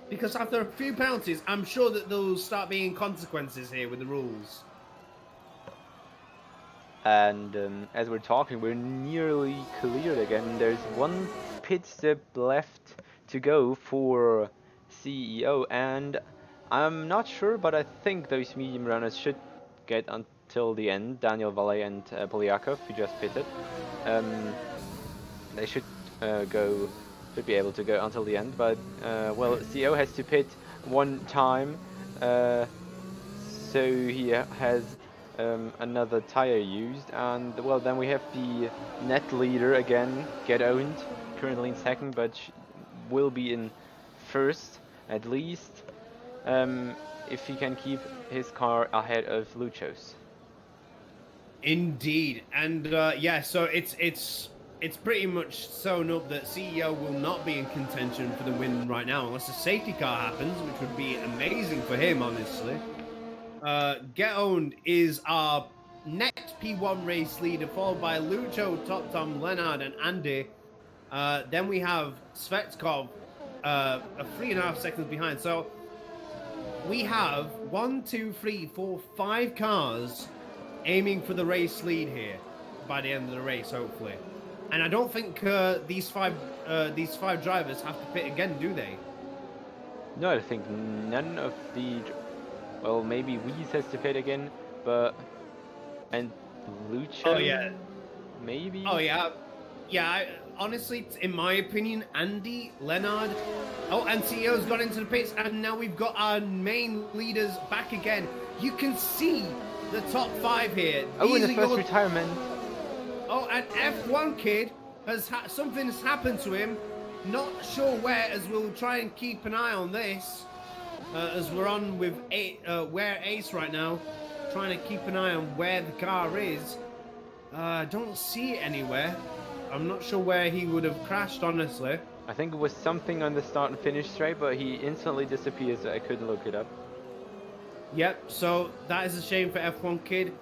because after a few penalties, I'm sure that there'll start being consequences here with the rules. And as we're talking, we're nearly cleared again. There's 1 pit stop left to go for CEO, and I'm not sure, but I think those medium runners should get until the end. Daniel Valle and Polyakov, who just pitted, they should be able to go until the end. But well, CEO has to pit 1 time, so he has another tire used, and well, then we have the net leader again, Get Owned, currently in 2nd, but will be in 1st at least, if he can keep his car ahead of Lucho's. Indeed, and yeah, so it's pretty much sewn up that CEO will not be in contention for the win right now, unless a safety car happens, which would be amazing for him, honestly. Get Owned is our next P1 race leader, followed by Lucho, Top Tom, Leonard, and Andy. Then we have Svetkov, 3.5 seconds behind. So we have 1, 2, 3, 4, 5 cars aiming for the race lead here by the end of the race, hopefully. And I don't think these five drivers have to pit again, do they? No, I think none of the... Well, maybe Weeze has to pit again, but... And Lucho? Oh, yeah. Maybe? Oh, yeah. Yeah, honestly, in my opinion, Andy, Leonard... Oh, and CEO's got into the pits, and now we've got our main leaders back again. You can see the top 5 here. Oh, in These the are first retirement. Oh, and F1 kid has something's happened to him. Not sure where, as we'll try and keep an eye on this. As we're on with where Ace right now, trying to keep an eye on where the car is. I don't see it anywhere. I'm not sure where he would have crashed, honestly. I think it was something on the start and finish straight, but he instantly disappears, so I couldn't look it up. Yep, so that is a shame for F1 kid.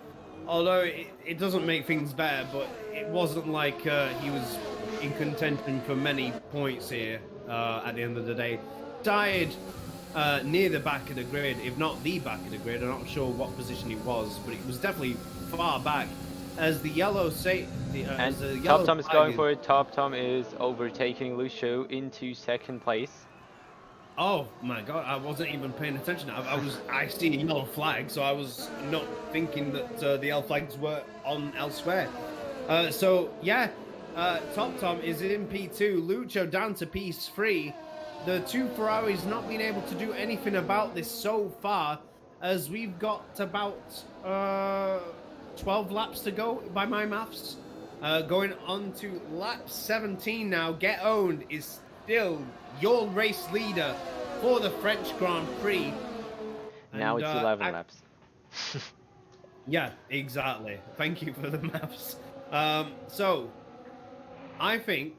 Although it doesn't make things better, but it wasn't like he was in contention for many points here at the end of the day. Died near the back of the grid, if not the back of the grid. I'm not sure what position he was, but it was definitely far back. As the yellow say, and Top Tom is going for it. Top Tom is overtaking Lucio into second place. Oh my god, I wasn't even paying attention. I see a yellow flag, so I was not thinking that the yellow flags were on elsewhere. So yeah, Top Tom is in P2, Lucho down to P3. The 2 Ferraris not being able to do anything about this so far, as we've got about 12 laps to go by my maths. Going on to lap 17 now. Get Owned is still your race leader for the French Grand Prix. Now it's 11 laps. Yeah, exactly. Thank you for the maths. So, I think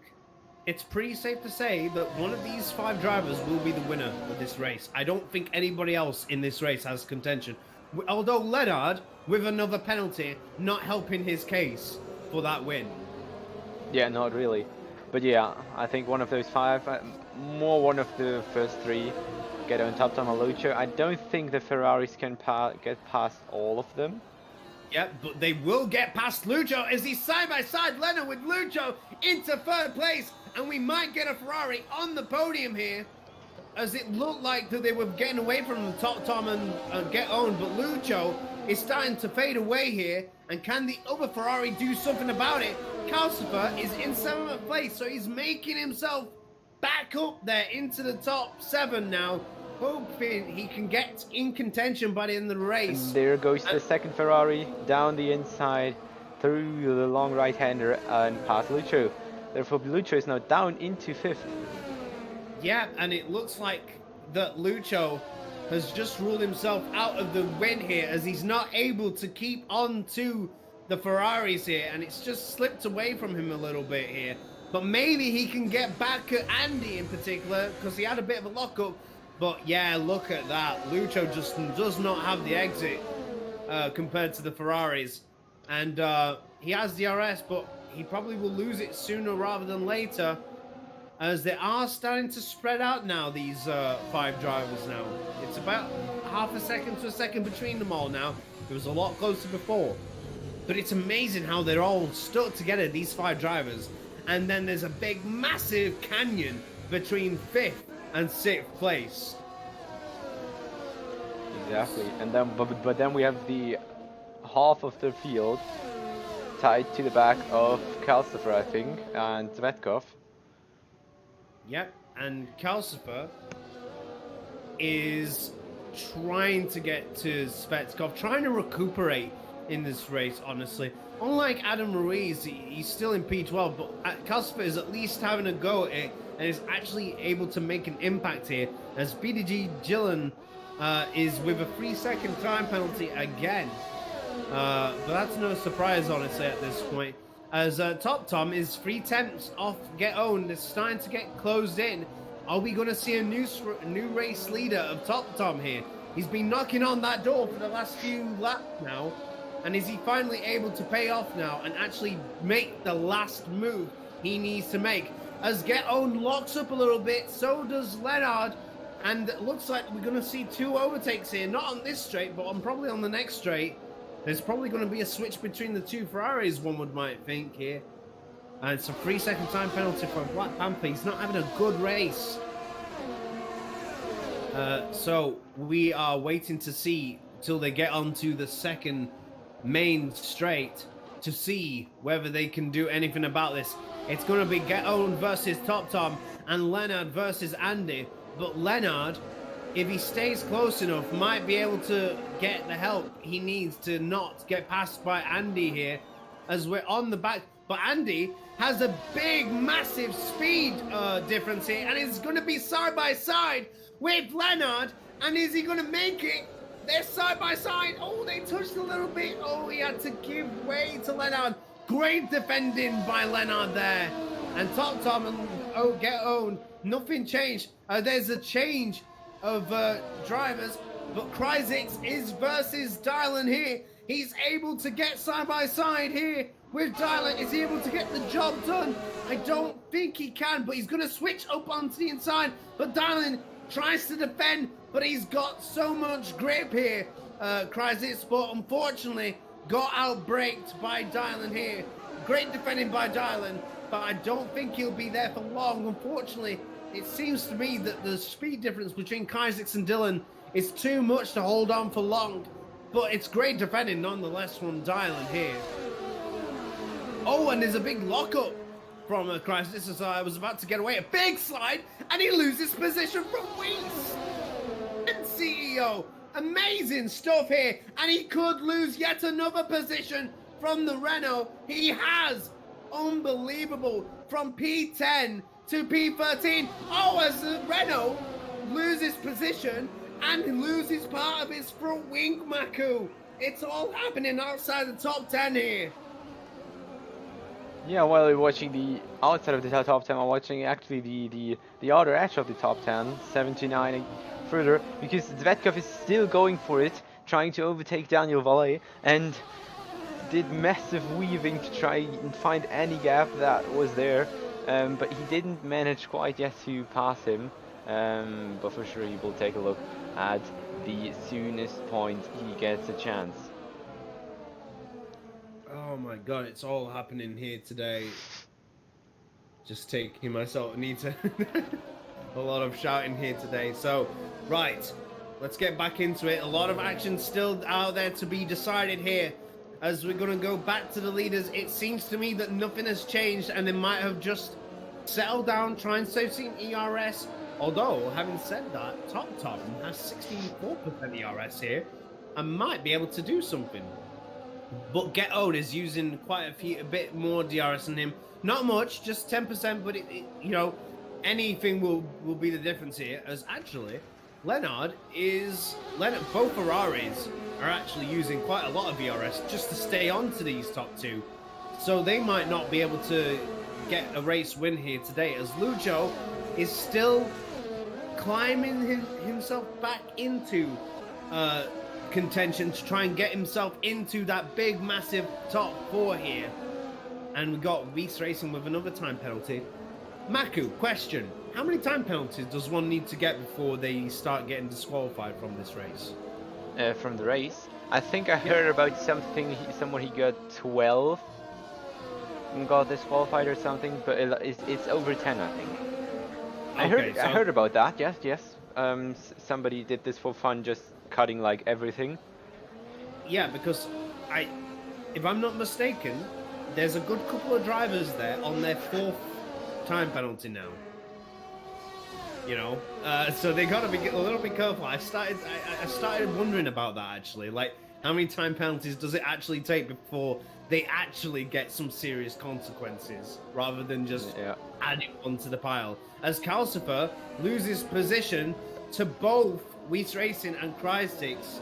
it's pretty safe to say that one of these 5 drivers will be the winner of this race. I don't think anybody else in this race has contention. Although Leonard, with another penalty, not helping his case for that win. Yeah, not really. But yeah, I think one of those 5, more one of the first 3, Get On, Top Tom and Lucho. I don't think the Ferraris can get past all of them. Yep, but they will get past Lucho as he's side by side, Leonard with Lucho into 3rd place, and we might get a Ferrari on the podium here, as it looked like that they were getting away from the Top Tom and Get Owned, but Lucho is starting to fade away here, and can the other Ferrari do something about it? Calcifer is in 7th place, so he's making himself back up there into the top 7 now, hoping he can get in contention by the end of the race. And there goes the second Ferrari, down the inside, through the long right-hander and past Lucho. Therefore, Lucho is now down into 5th. Yeah, and it looks like that Lucho has just ruled himself out of the win here, as he's not able to keep on to the Ferraris here, and it's just slipped away from him a little bit here. But maybe he can get back at Andy in particular, because he had a bit of a lockup. But yeah, look at that. Lucho just does not have the exit compared to the Ferraris. And he has DRS, but he probably will lose it sooner rather than later, as they are starting to spread out now, these 5 drivers now. It's about half a second to a second between them all now. It was a lot closer before. But it's amazing how they're all stuck together, these 5 drivers. And then there's a big, massive canyon between 5th and 6th place. Exactly. And then, but then we have the half of the field tied to the back of Calcifer, I think, and Zvetkov. Yep, and Calcifer is trying to get to Zvetkov, trying to recuperate in this race, honestly. Unlike Adam Ruiz, he's still in P12, but Calcifer is at least having a go at it and is actually able to make an impact here, as BDG Gillen is with a 3-second time penalty again. But that's no surprise, honestly, at this point, as Top Tom is 3 tenths off Get Owned. It's starting to get closed in. Are we going to see a new race leader of Top Tom here? He's been knocking on that door for the last few laps now. And is he finally able to pay off now and actually make the last move he needs to make? As Get Owned locks up a little bit, so does Leonard. And it looks like we're going to see 2 overtakes here, not on this straight, but probably on the next straight. There's probably going to be a switch between the 2 Ferraris, one would might think here. And it's a 3-second time penalty for Black Panther. He's not having a good race. So we are waiting to see till they get onto the second main straight to see whether they can do anything about this. It's going to be Get Owned versus Top Tom and Leonard versus Andy. But Leonard, if he stays close enough, might be able to get the help he needs to not get passed by Andy here as we're on the back. But Andy has a big, massive speed difference here, and it's going to be side by side with Leonard. And is he going to make it? They're side by side. Oh, they touched a little bit. Oh, he had to give way to Leonard. Great defending by Leonard there. And Top Tom and Get Owned. Nothing changed. There's a change of drivers, but Kryzix is versus Dylan here. He's able to get side by side here with Dylan. Is he able to get the job done? I don't think he can, but he's going to switch up onto the inside. But Dylan tries to defend, but he's got so much grip here. Kryzix, but unfortunately got outbraked by Dylan here. Great defending by Dylan, but I don't think he'll be there for long. Unfortunately, it seems to me that the speed difference between Kryzix and Dylan is too much to hold on for long. But it's great defending nonetheless from Dylan here. Oh, and there's a big lockup from Kryzix as I was about to get away. A big slide, and he loses position from Weiss. And CEO, amazing stuff here. And he could lose yet another position from the Renault. He has. Unbelievable. From P10 to P13. Oh, as the Renault loses position and loses part of his front wing, Maku. It's all happening outside the top 10 here. Yeah, while you're watching the outside of the top 10, I'm watching actually the outer edge of the top 10, 79 and further, because Zvetkov is still going for it, trying to overtake Daniel Valle, and did massive weaving to try and find any gap that was there, but he didn't manage quite yet to pass him, but for sure he will take a look at the soonest point he gets a chance. Oh my god, it's all happening here today. Just taking myself, need to a lot of shouting here today. So, right, let's get back into it. A lot of action still out there to be decided here. As we're going to go back to the leaders, it seems to me that nothing has changed and they might have just settled down, trying to save some ERS. Although, having said that, Top Tom has 64% ERS here and might be able to do something. But Get Owned is using quite a bit more DRS than him. Not much, just 10%, but you know, anything will be the difference here. As actually, both Ferraris are actually using quite a lot of ERS just to stay on to these top two. So they might not be able to get a race win here today, as Lucho is still climbing himself back into contention to try and get himself into that big, massive top four here. And we got Weiss racing with another time penalty. Maku, question. How many time penalties does one need to get before they start getting disqualified from this race? From the race? I think I heard about something, someone he got 12 and got disqualified or something, but it's over 10, I think. Okay, I heard about that, yes. Somebody did this for fun, just cutting like everything. Yeah, because if I'm not mistaken, there's a good couple of drivers there on their 4th time penalty now. You know, so they gotta be a little bit careful. I started wondering about that actually. Like, how many time penalties does it actually take before they actually get some serious consequences, rather than just adding onto the pile? As Calcifer loses position to both Weiss Racing and Kryzix,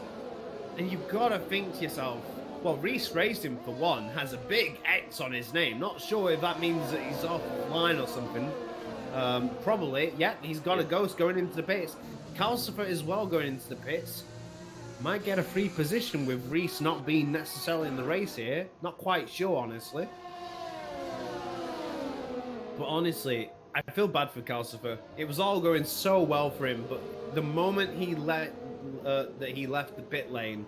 and you've got to think to yourself, well, Weiss Racing for one has a big X on his name. Not sure if that means that he's offline or something. Probably, yeah, he's got a ghost going into the pits. Calcifer as well going into the pits. Might get a free position with Reese not being necessarily in the race here. Not quite sure, honestly. But honestly, I feel bad for Calcifer. It was all going so well for him, but the moment he left the pit lane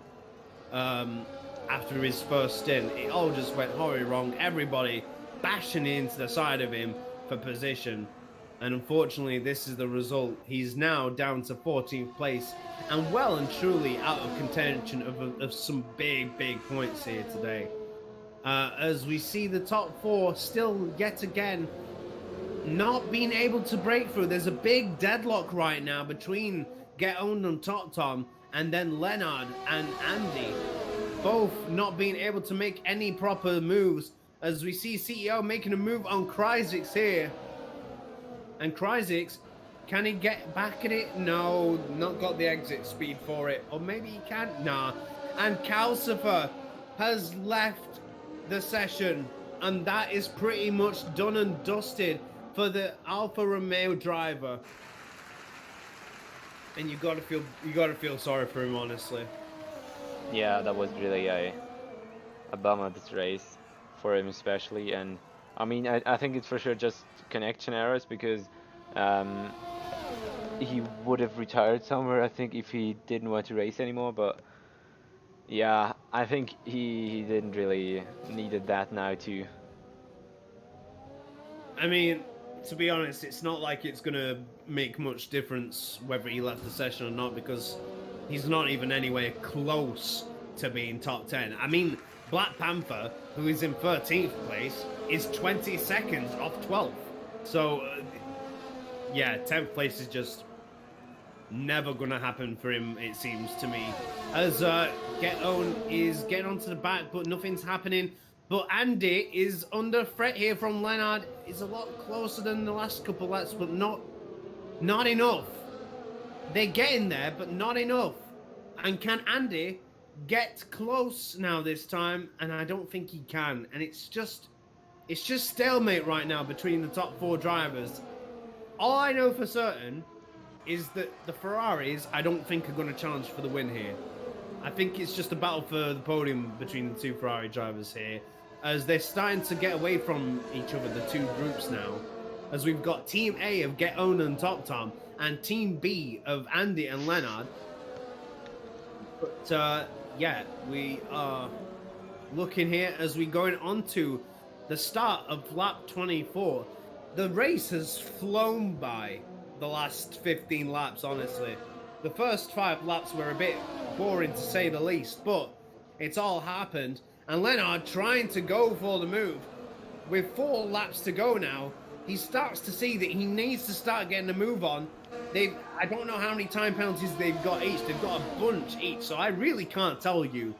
after his first stint, it all just went horribly wrong. Everybody bashing into the side of him for position, and unfortunately, this is the result. He's now down to 14th place, and well and truly out of contention of some big points here today. As we see the top four still yet again not being able to break through. There's a big deadlock right now between Get Owned and Top Tom, and then Leonard and Andy, both not being able to make any proper moves. As we see CEO making a move on Cryzix here, and Cryzix, can he get back at it? No, not got the exit speed for it, or maybe he can. Nah, and Calcifer has left the session, and that is pretty much done and dusted for the Alfa Romeo driver. And you gotta feel sorry for him, honestly. Yeah, that was really a bummer, this race, for him especially. And I mean, I think it's for sure just connection errors, because he would have retired somewhere, I think, if he didn't want to race anymore. But yeah, I think he didn't really needed that now too. I mean, to be honest, it's not like it's going to make much difference whether he left the session or not, because he's not even anywhere close to being top 10. I mean, Black Panther, who is in 13th place, is 20 seconds off 12th. So, yeah, 10th place is just never going to happen for him, it seems to me. As Get Own is getting onto the back, but nothing's happening. But Andy is under threat here from Leonard. It's a lot closer than the last couple laps, but not enough. They're getting there, but not enough. And can Andy get close now this time? And I don't think he can. And it's just stalemate right now between the top four drivers. All I know for certain is that the Ferraris, I don't think, are going to challenge for the win here. I think it's just a battle for the podium between the two Ferrari drivers here, as they're starting to get away from each other, the two groups now. As we've got Team A of Get Owned and Top Tom, and Team B of Andy and Leonard. But yeah, we are looking here as we're going on to the start of lap 24. The race has flown by the last 15 laps, honestly. The first 5 laps were a bit boring, to say the least, but it's all happened. And Leonard trying to go for the move. With 4 laps to go now, he starts to see that he needs to start getting the move on. I don't know how many time penalties they've got each. They've got a bunch each, so I really can't tell you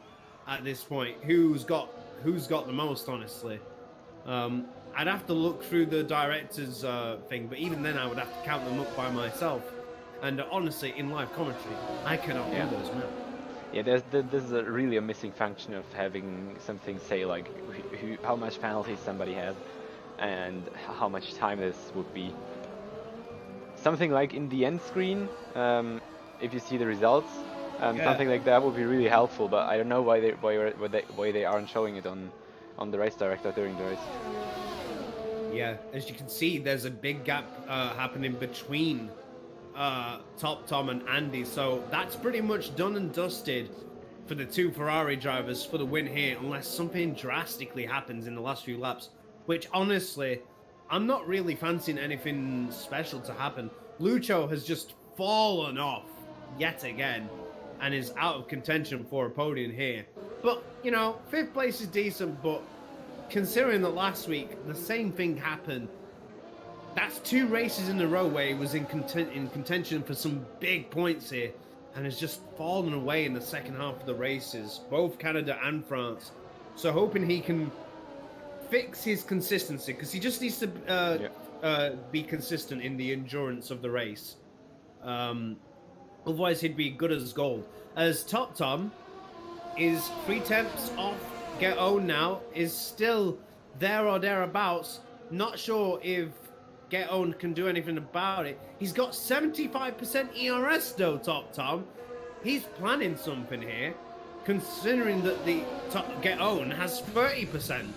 at this point who's got the most, honestly. I'd have to look through the director's thing, but even then I would have to count them up by myself. And honestly, in live commentary, I cannot do those now. Yeah, there's really a missing function of having something say like how much penalties somebody has and how much time this would be. Something like in the end screen, if you see the results, something like that would be really helpful. But I don't know why they aren't showing it on the race director during the race. Yeah, as you can see, there's a big gap happening between Top Tom and Andy, so that's pretty much done and dusted for the two Ferrari drivers for the win here, unless something drastically happens in the last few laps, which honestly I'm not really fancying anything special to happen. Lucho has just fallen off yet again and is out of contention for a podium here. But you know, 5th place is decent, but considering that last week the same thing happened, that's 2 races in a row where he was in contention for some big points here, and has just fallen away in the second half of the races, both Canada and France. So hoping he can fix his consistency, because he just needs to be consistent in the endurance of the race. Otherwise he'd be good as gold. As Top Tom is 3/10 off Get Owned now, is still there or thereabouts. Not sure if Get Owned can do anything about it. He's got 75% ERS though, Top Tom. He's planning something here, considering that the Get Owned has 30%.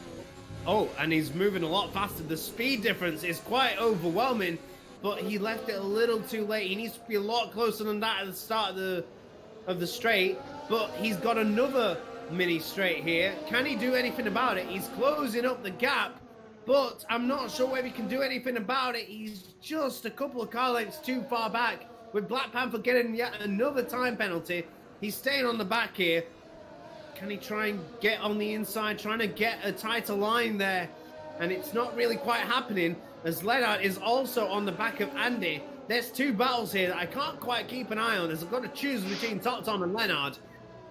Oh, and he's moving a lot faster. The speed difference is quite overwhelming, but he left it a little too late. He needs to be a lot closer than that at the start of the straight, but he's got another mini straight here. Can he do anything about it? He's closing up the gap, but I'm not sure whether he can do anything about it. He's just a couple of car lengths too far back, with Black Panther getting yet another time penalty. He's staying on the back here. Can he try and get on the inside, trying to get a tighter line there? And it's not really quite happening, as Leonard is also on the back of Andy. There's two battles here that I can't quite keep an eye on, as I've got to choose between Top Tom and Leonard.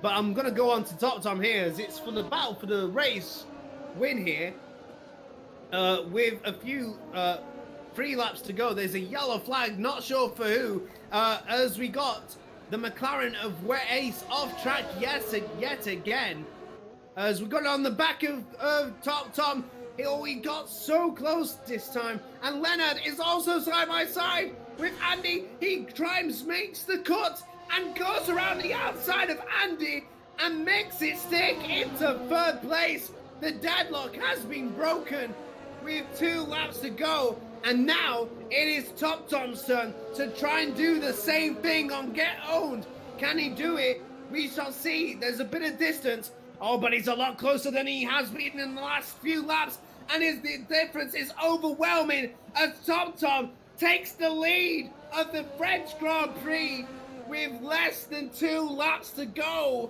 But I'm going to go on to Top Tom here, as it's for the battle for the race win here. With a few 3 laps to go. There's a yellow flag, not sure for who, as we got the McLaren of Wet Ace off track yet again. As we got it on the back of Top Tom. He got so close this time. And Leonard is also side by side with Andy. He tries, makes the cut, and goes around the outside of Andy and makes it stick into 3rd place. The deadlock has been broken with 2 laps to go. And now it is Top Tom's turn to try and do the same thing on Get Owned. Can he do it? We shall see. There's a bit of distance. Oh, but he's a lot closer than he has been in the last few laps. And the difference is overwhelming as Top Tom takes the lead of the French Grand Prix with less than 2 laps to go.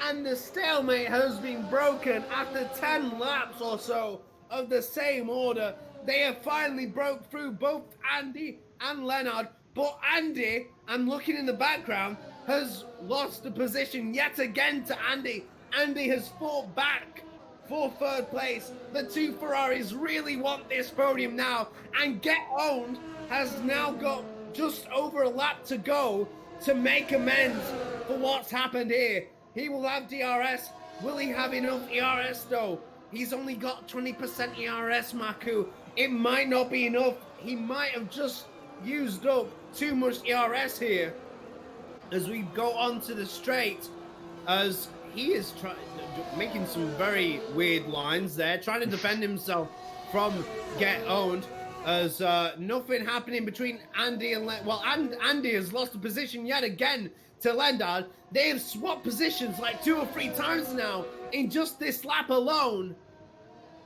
And the stalemate has been broken after 10 laps or so of the same order. They have finally broke through both Andy and Leonard, but Andy, I'm looking in the background, has lost the position yet again to Andy. Andy has fought back for 3rd place. The 2 Ferraris really want this podium now, and Get Owned has now got just over a lap to go to make amends for what's happened here. He will have DRS. Will he have enough ERS though? He's only got 20% ERS, Maku. It might not be enough. He might have just used up too much ERS here. As we go on to the straight, as he is making some very weird lines there, trying to defend himself from Get Owned, as nothing happening between Andy and Andy has lost a position yet again to Lendard. They have swapped positions like 2 or 3 times now in just this lap alone.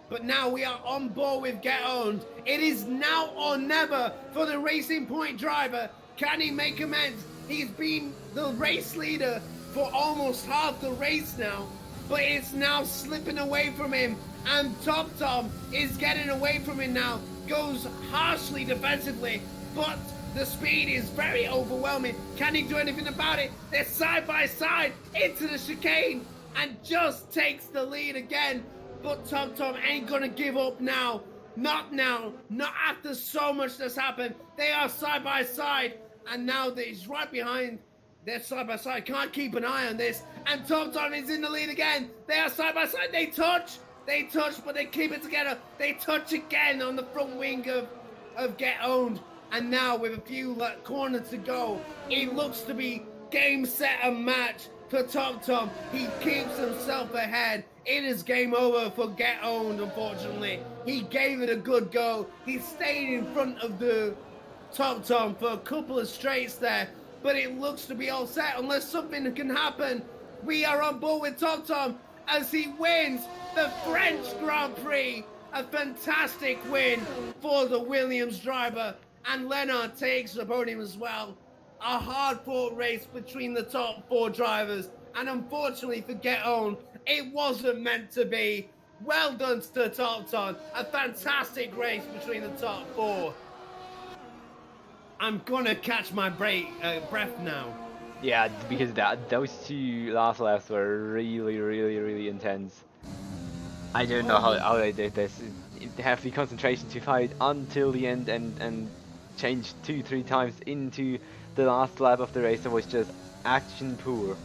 But now we are on board with Get Owned. It is now or never for the Racing Point driver. Can he make amends? He's been the race leader for almost half the race now, but it's now slipping away from him, and Top Tom is getting away from him now. Goes harshly defensively, but the speed is very overwhelming. Can he do anything about it? They're side by side into the chicane and just takes the lead again. But Top Tom ain't gonna give up now. Not now. Not after so much that's happened. They are side by side, and now he's right behind. They're side by side. Can't keep an eye on this. And Top Tom is in the lead again. They are side by side. They touch, but they keep it together. They touch again on the front wing of Get Owned. And now with a few corners to go, it looks to be game, set, and match for Top Tom. He keeps himself ahead. It is game over for Get Owned, unfortunately. He gave it a good go. He stayed in front of the Top Tom for a couple of straights there, but it looks to be all set unless something can happen. We are on board with Top Tom as he wins the French Grand Prix. A fantastic win for the Williams driver, and Leonard takes the podium as well. A hard-fought race between the top 4 drivers, and unfortunately for Get Owned, it wasn't meant to be. Well done to Top Tom. A fantastic race between the top 4. I'm gonna catch my breath now. Yeah, because those 2 last laps were really intense. I don't know how they did this. They have the concentration to fight until the end and change 2-3 times into the last lap of the race. That was just action poor.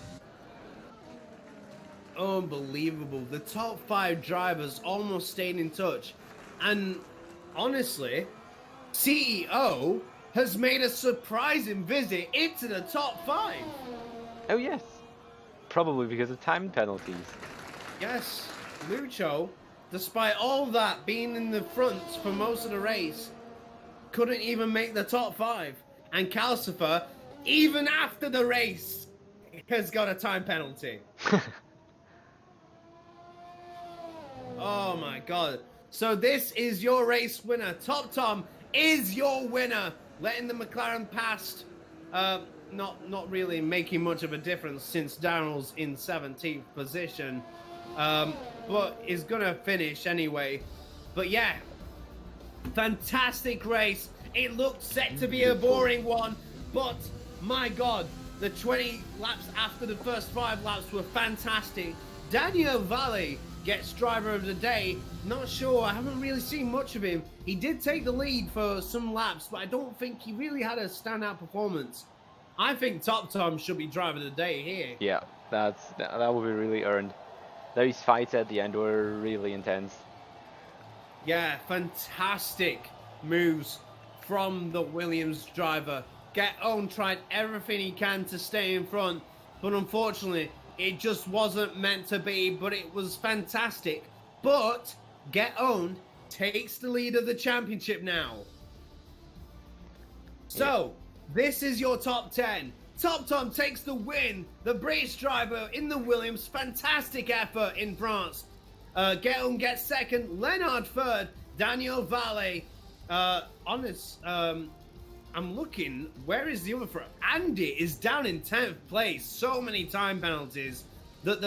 Unbelievable. The top 5 drivers almost stayed in touch. And honestly, CEO has made a surprising visit into the top 5. Oh yes. Probably because of time penalties. Yes, Lucho, despite all that, being in the front for most of the race, couldn't even make the top 5. And Calcifer, even after the race, has got a time penalty. Oh my god. So this is your race winner. Top Tom is your winner. Letting the McLaren past, not really making much of a difference since Darrell's in 17th position. But is gonna finish anyway. But yeah, fantastic race. It looked set to be a boring one, but my god, the 20 laps after the first 5 laps were fantastic. Daniel Valle gets driver of the day. Not sure, I haven't really seen much of him. He did take the lead for some laps, but I don't think he really had a standout performance. I think Top Tom should be driver of the day here. Yeah, that will be really earned. Those fights at the end were really intense. Yeah, fantastic moves from the Williams driver. Get on tried everything he can to stay in front, but unfortunately, it just wasn't meant to be, but it was fantastic. But Get Owned takes the lead of the championship now. So, this is your top 10. Top Tom takes the win. The British driver in the Williams. Fantastic effort in France. Get Owned gets second. Leonard third. Daniel Valle. I'm looking. Where is the other front? Andy is down in 10th place. So many time penalties that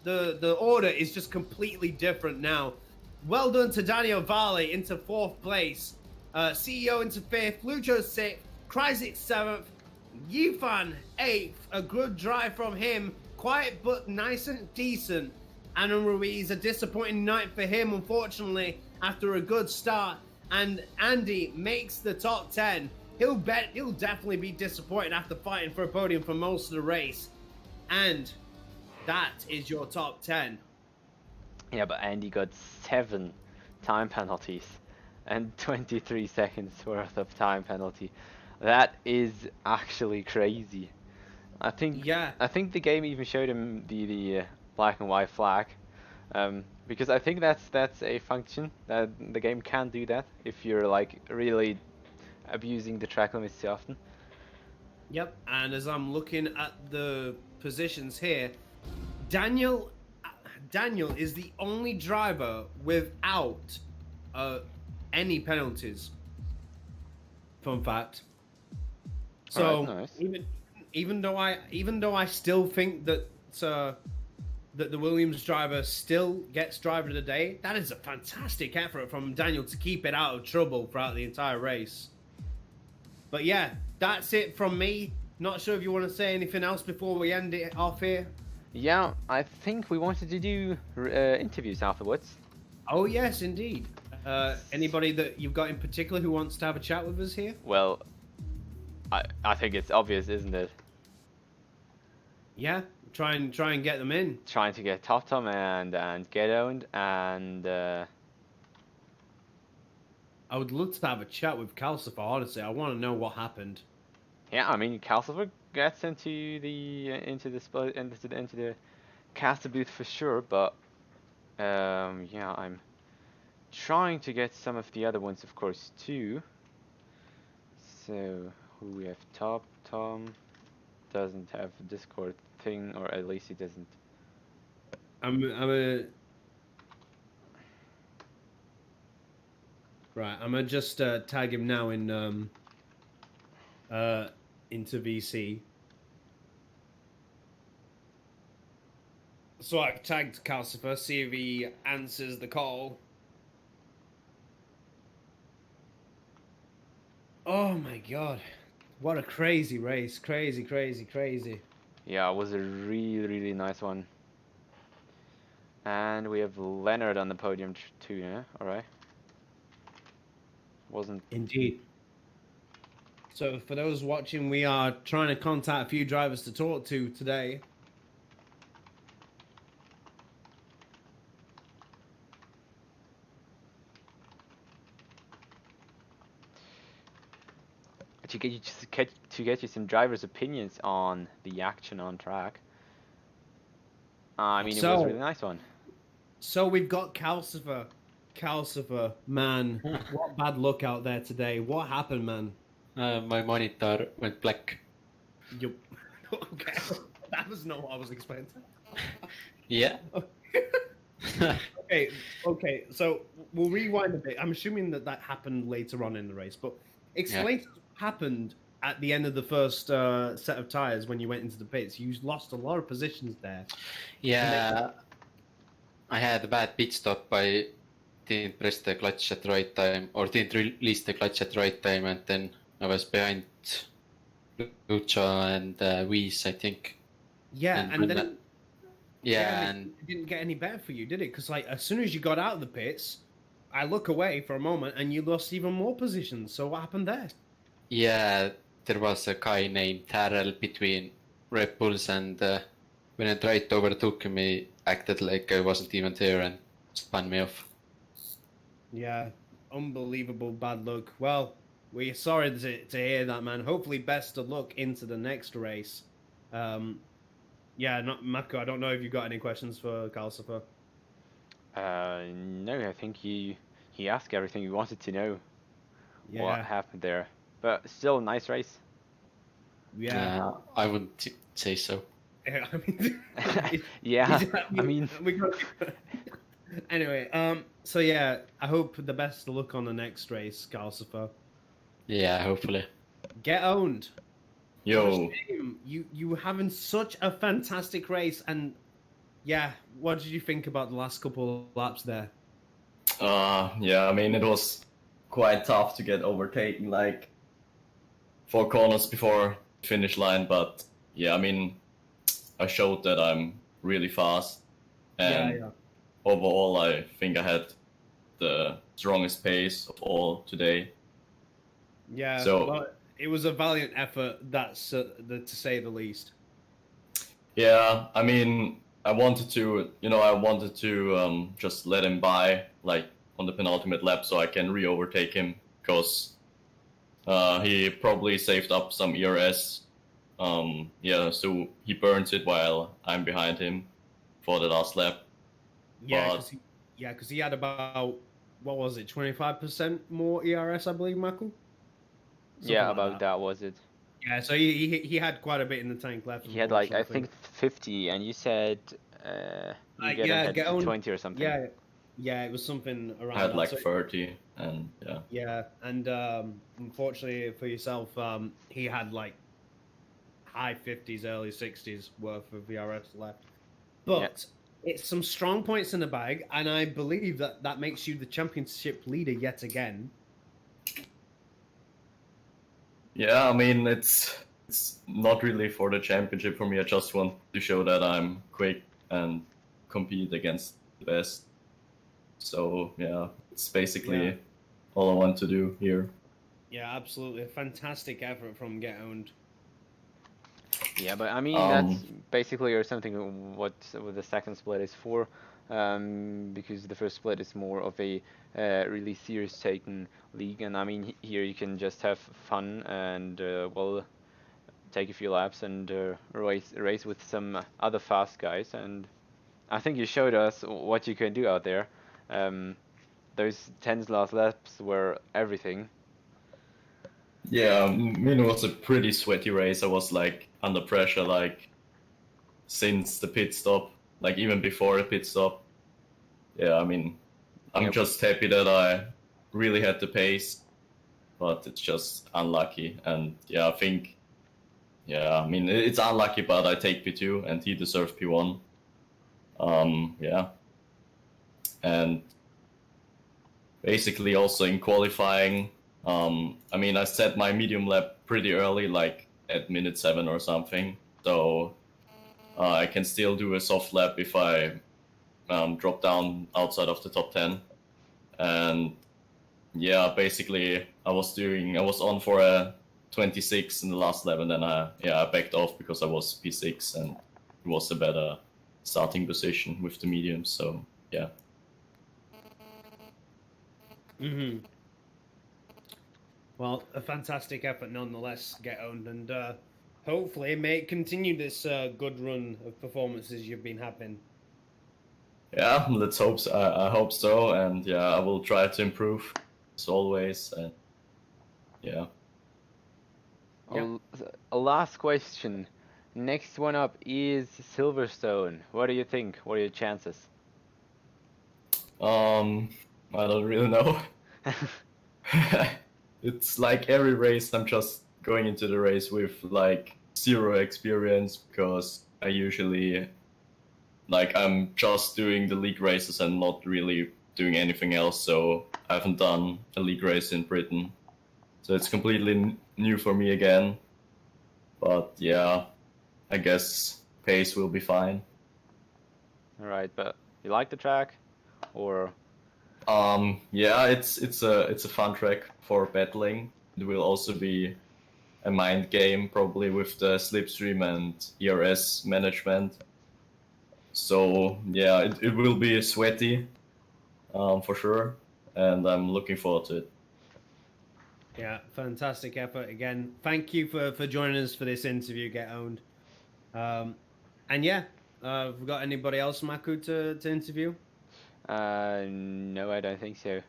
the order is just completely different now. Well done to Daniel Valle into 4th place. CEO into 5th. Lucho 6th. Kryzik 7th. Yifan 8th. A good drive from him. Quiet but nice and decent. Anna Ruiz, a disappointing night for him, unfortunately, after a good start. And Andy makes the top 10. He'll definitely be disappointed after fighting for a podium for most of the race. And that is your top 10. Yeah, but Andy got 7 time penalties and 23 seconds worth of time penalty. That is actually crazy. I think the game even showed him the black and white flag, because I think that's a function that the game can do that if you're like really abusing the track limits too often. Yep, and as I'm looking at the positions here, Daniel is the only driver without any penalties. Fun fact. So nice. even though I still think that that the Williams driver still gets driver of the day, that is a fantastic effort from Daniel to keep it out of trouble throughout the entire race. But yeah, that's it from me. Not sure if you want to say anything else before we end it off here. Yeah, I think we wanted to do interviews afterwards. Oh yes, indeed. Anybody that you've got in particular who wants to have a chat with us here? Well, I think it's obvious, isn't it? Yeah, try and get them in. Trying to get Top Tom and Get Owned and. I would love to have a chat with Calcifer. Honestly, I want to know what happened. Yeah, I mean, Calcifer gets into the caster booth for sure, but yeah, I'm trying to get some of the other ones, of course, too. So who we have? Top Tom doesn't have a Discord thing, or at least he doesn't. Right, I'm gonna just tag him now in into VC. So I've tagged Calcifer, see if he answers the call. Oh my god. What a crazy race. Crazy, crazy, crazy. Yeah, it was a really, really nice one. And we have Leonard on the podium too, yeah? Alright. Wasn't... Indeed. So for those watching, we are trying to contact a few drivers to talk to today. To get you some drivers' opinions on the action on track. I mean, it was a really nice one. So we've got Calcifer. Calcifer, man, what bad luck out there today. What happened, man? My monitor went black. You... Okay, that was not what I was expecting. Yeah. Okay, so we'll rewind a bit. I'm assuming that happened later on in the race, but explain what happened at the end of the first set of tires when you went into the pits. You lost a lot of positions there. Yeah. I had a bad pit stop. I didn't press the clutch at the right time, or didn't release the clutch at the right time, and then I was behind Lucha and Weiss, I think. Yeah, and then and it didn't get any better for you, did it? Because like as soon as you got out of the pits, I look away for a moment, and you lost even more positions. So what happened there? yeah, there was a guy named Terrell between Red Bulls, and when I tried to overtake him, he acted like I wasn't even there and spun me off. Yeah, unbelievable bad luck. Well, we're sorry to hear that, man. Hopefully, best of luck into the next race. Yeah, not Mako. I don't know if you got any questions for Calcifer. No, I think he asked everything he wanted to know. Yeah. What happened there. But still, nice race. Yeah. I wouldn't say so. Yeah, I mean, yeah, I mean... Anyway, so yeah, I hope the best of luck on the next race, Calcifer. Yeah, hopefully. Get owned. Yo. You were having such a fantastic race, and yeah, what did you think about the last couple of laps there? Yeah, I mean, it was quite tough to get overtaken, like 4 corners before the finish line, but yeah, I mean, I showed that I'm really fast, and Yeah. overall, I think I had the strongest pace of all today. Yeah, So well, it was a valiant effort, that's to say the least. yeah, I mean, I wanted to just let him by, like, on the penultimate lap so I can re-overtake him, because he probably saved up some ERS. Yeah, so he burns it while I'm behind him for the last lap. Yeah, because he had about, what was it, 25% more ERS, I believe, Michael? Yeah, about that was it. Yeah, so he had quite a bit in the tank left. He had like, I think 50, and you said you get owned 20 or something. Yeah, it was something around I had that. like 30, and yeah. Yeah, and unfortunately for yourself, he had like high 50s, early 60s worth of VRS left. But it's some strong points in the bag, and I believe that makes you the championship leader yet again. Yeah, I mean, it's not really for the championship for me. I just want to show that I'm quick and compete against the best. So yeah, it's basically all I want to do here. Yeah, absolutely. A fantastic effort from Get Owned. Yeah, but I mean, that's basically or something what the second split is for, because the first split is more of a really serious taken league, and I mean here you can just have fun and well, take a few laps and race with some other fast guys, and I think you showed us what you can do out there. Those 10 last laps were everything. Yeah, I mean, it was a pretty sweaty race. I was like under pressure, like since the pit stop, like even before the pit stop. Yeah, I mean, I'm just happy that I really had the pace, but it's just unlucky. And yeah, I think, I mean, it's unlucky, but I take P2 and he deserves P1. Yeah. And basically also in qualifying, I mean, I set my medium lap pretty early, like at minute 7 or something. So I can still do a soft lap if I drop down outside of the top 10. And yeah, basically I was on for a 26 in the last lap, and then I backed off because I was P6 and it was a better starting position with the medium. So yeah. Well, a fantastic effort nonetheless, Get Owned, and hopefully may continue this good run of performances you've been having. Yeah, let's hope so. I hope so, and yeah, I will try to improve as always. And yeah, Yep. A last question. Next one up is Silverstone. What do you think? What are your chances? um, I don't really know. It's like every race, I'm just going into the race with like zero experience because I usually I'm just doing the league races and not really doing anything else. So I haven't done a league race in Britain, so it's completely new for me again. But yeah, I guess pace will be fine. All right, but you like the track, or Yeah, it's a fun track for battling. It will also be a mind game, probably with the slipstream and ERS management. So yeah, it will be sweaty, for sure, and I'm looking forward to it. Yeah, fantastic effort again. Thank you for joining us for this interview, Get Owned. And yeah, have we got anybody else, Maku, to interview? no, I don't think so.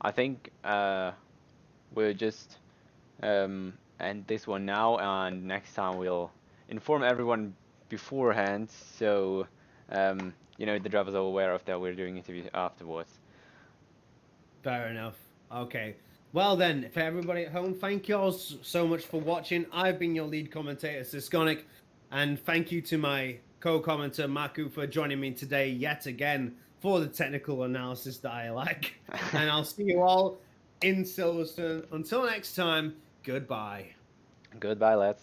I think we'll just end this one now, and next time we'll inform everyone beforehand, so the drivers are aware of that we're doing interviews afterwards. Fair enough. Okay. Well then, for everybody at home, thank you all so much for watching. I've been your lead commentator, Siskonic, and thank you to my co-commentator, Maku, for joining me today yet again for the technical analysis that I like. And I'll see you all in Silverstone. Until next time, goodbye. Goodbye, lads.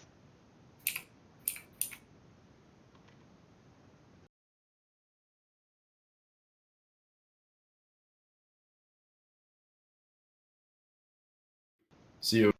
See you.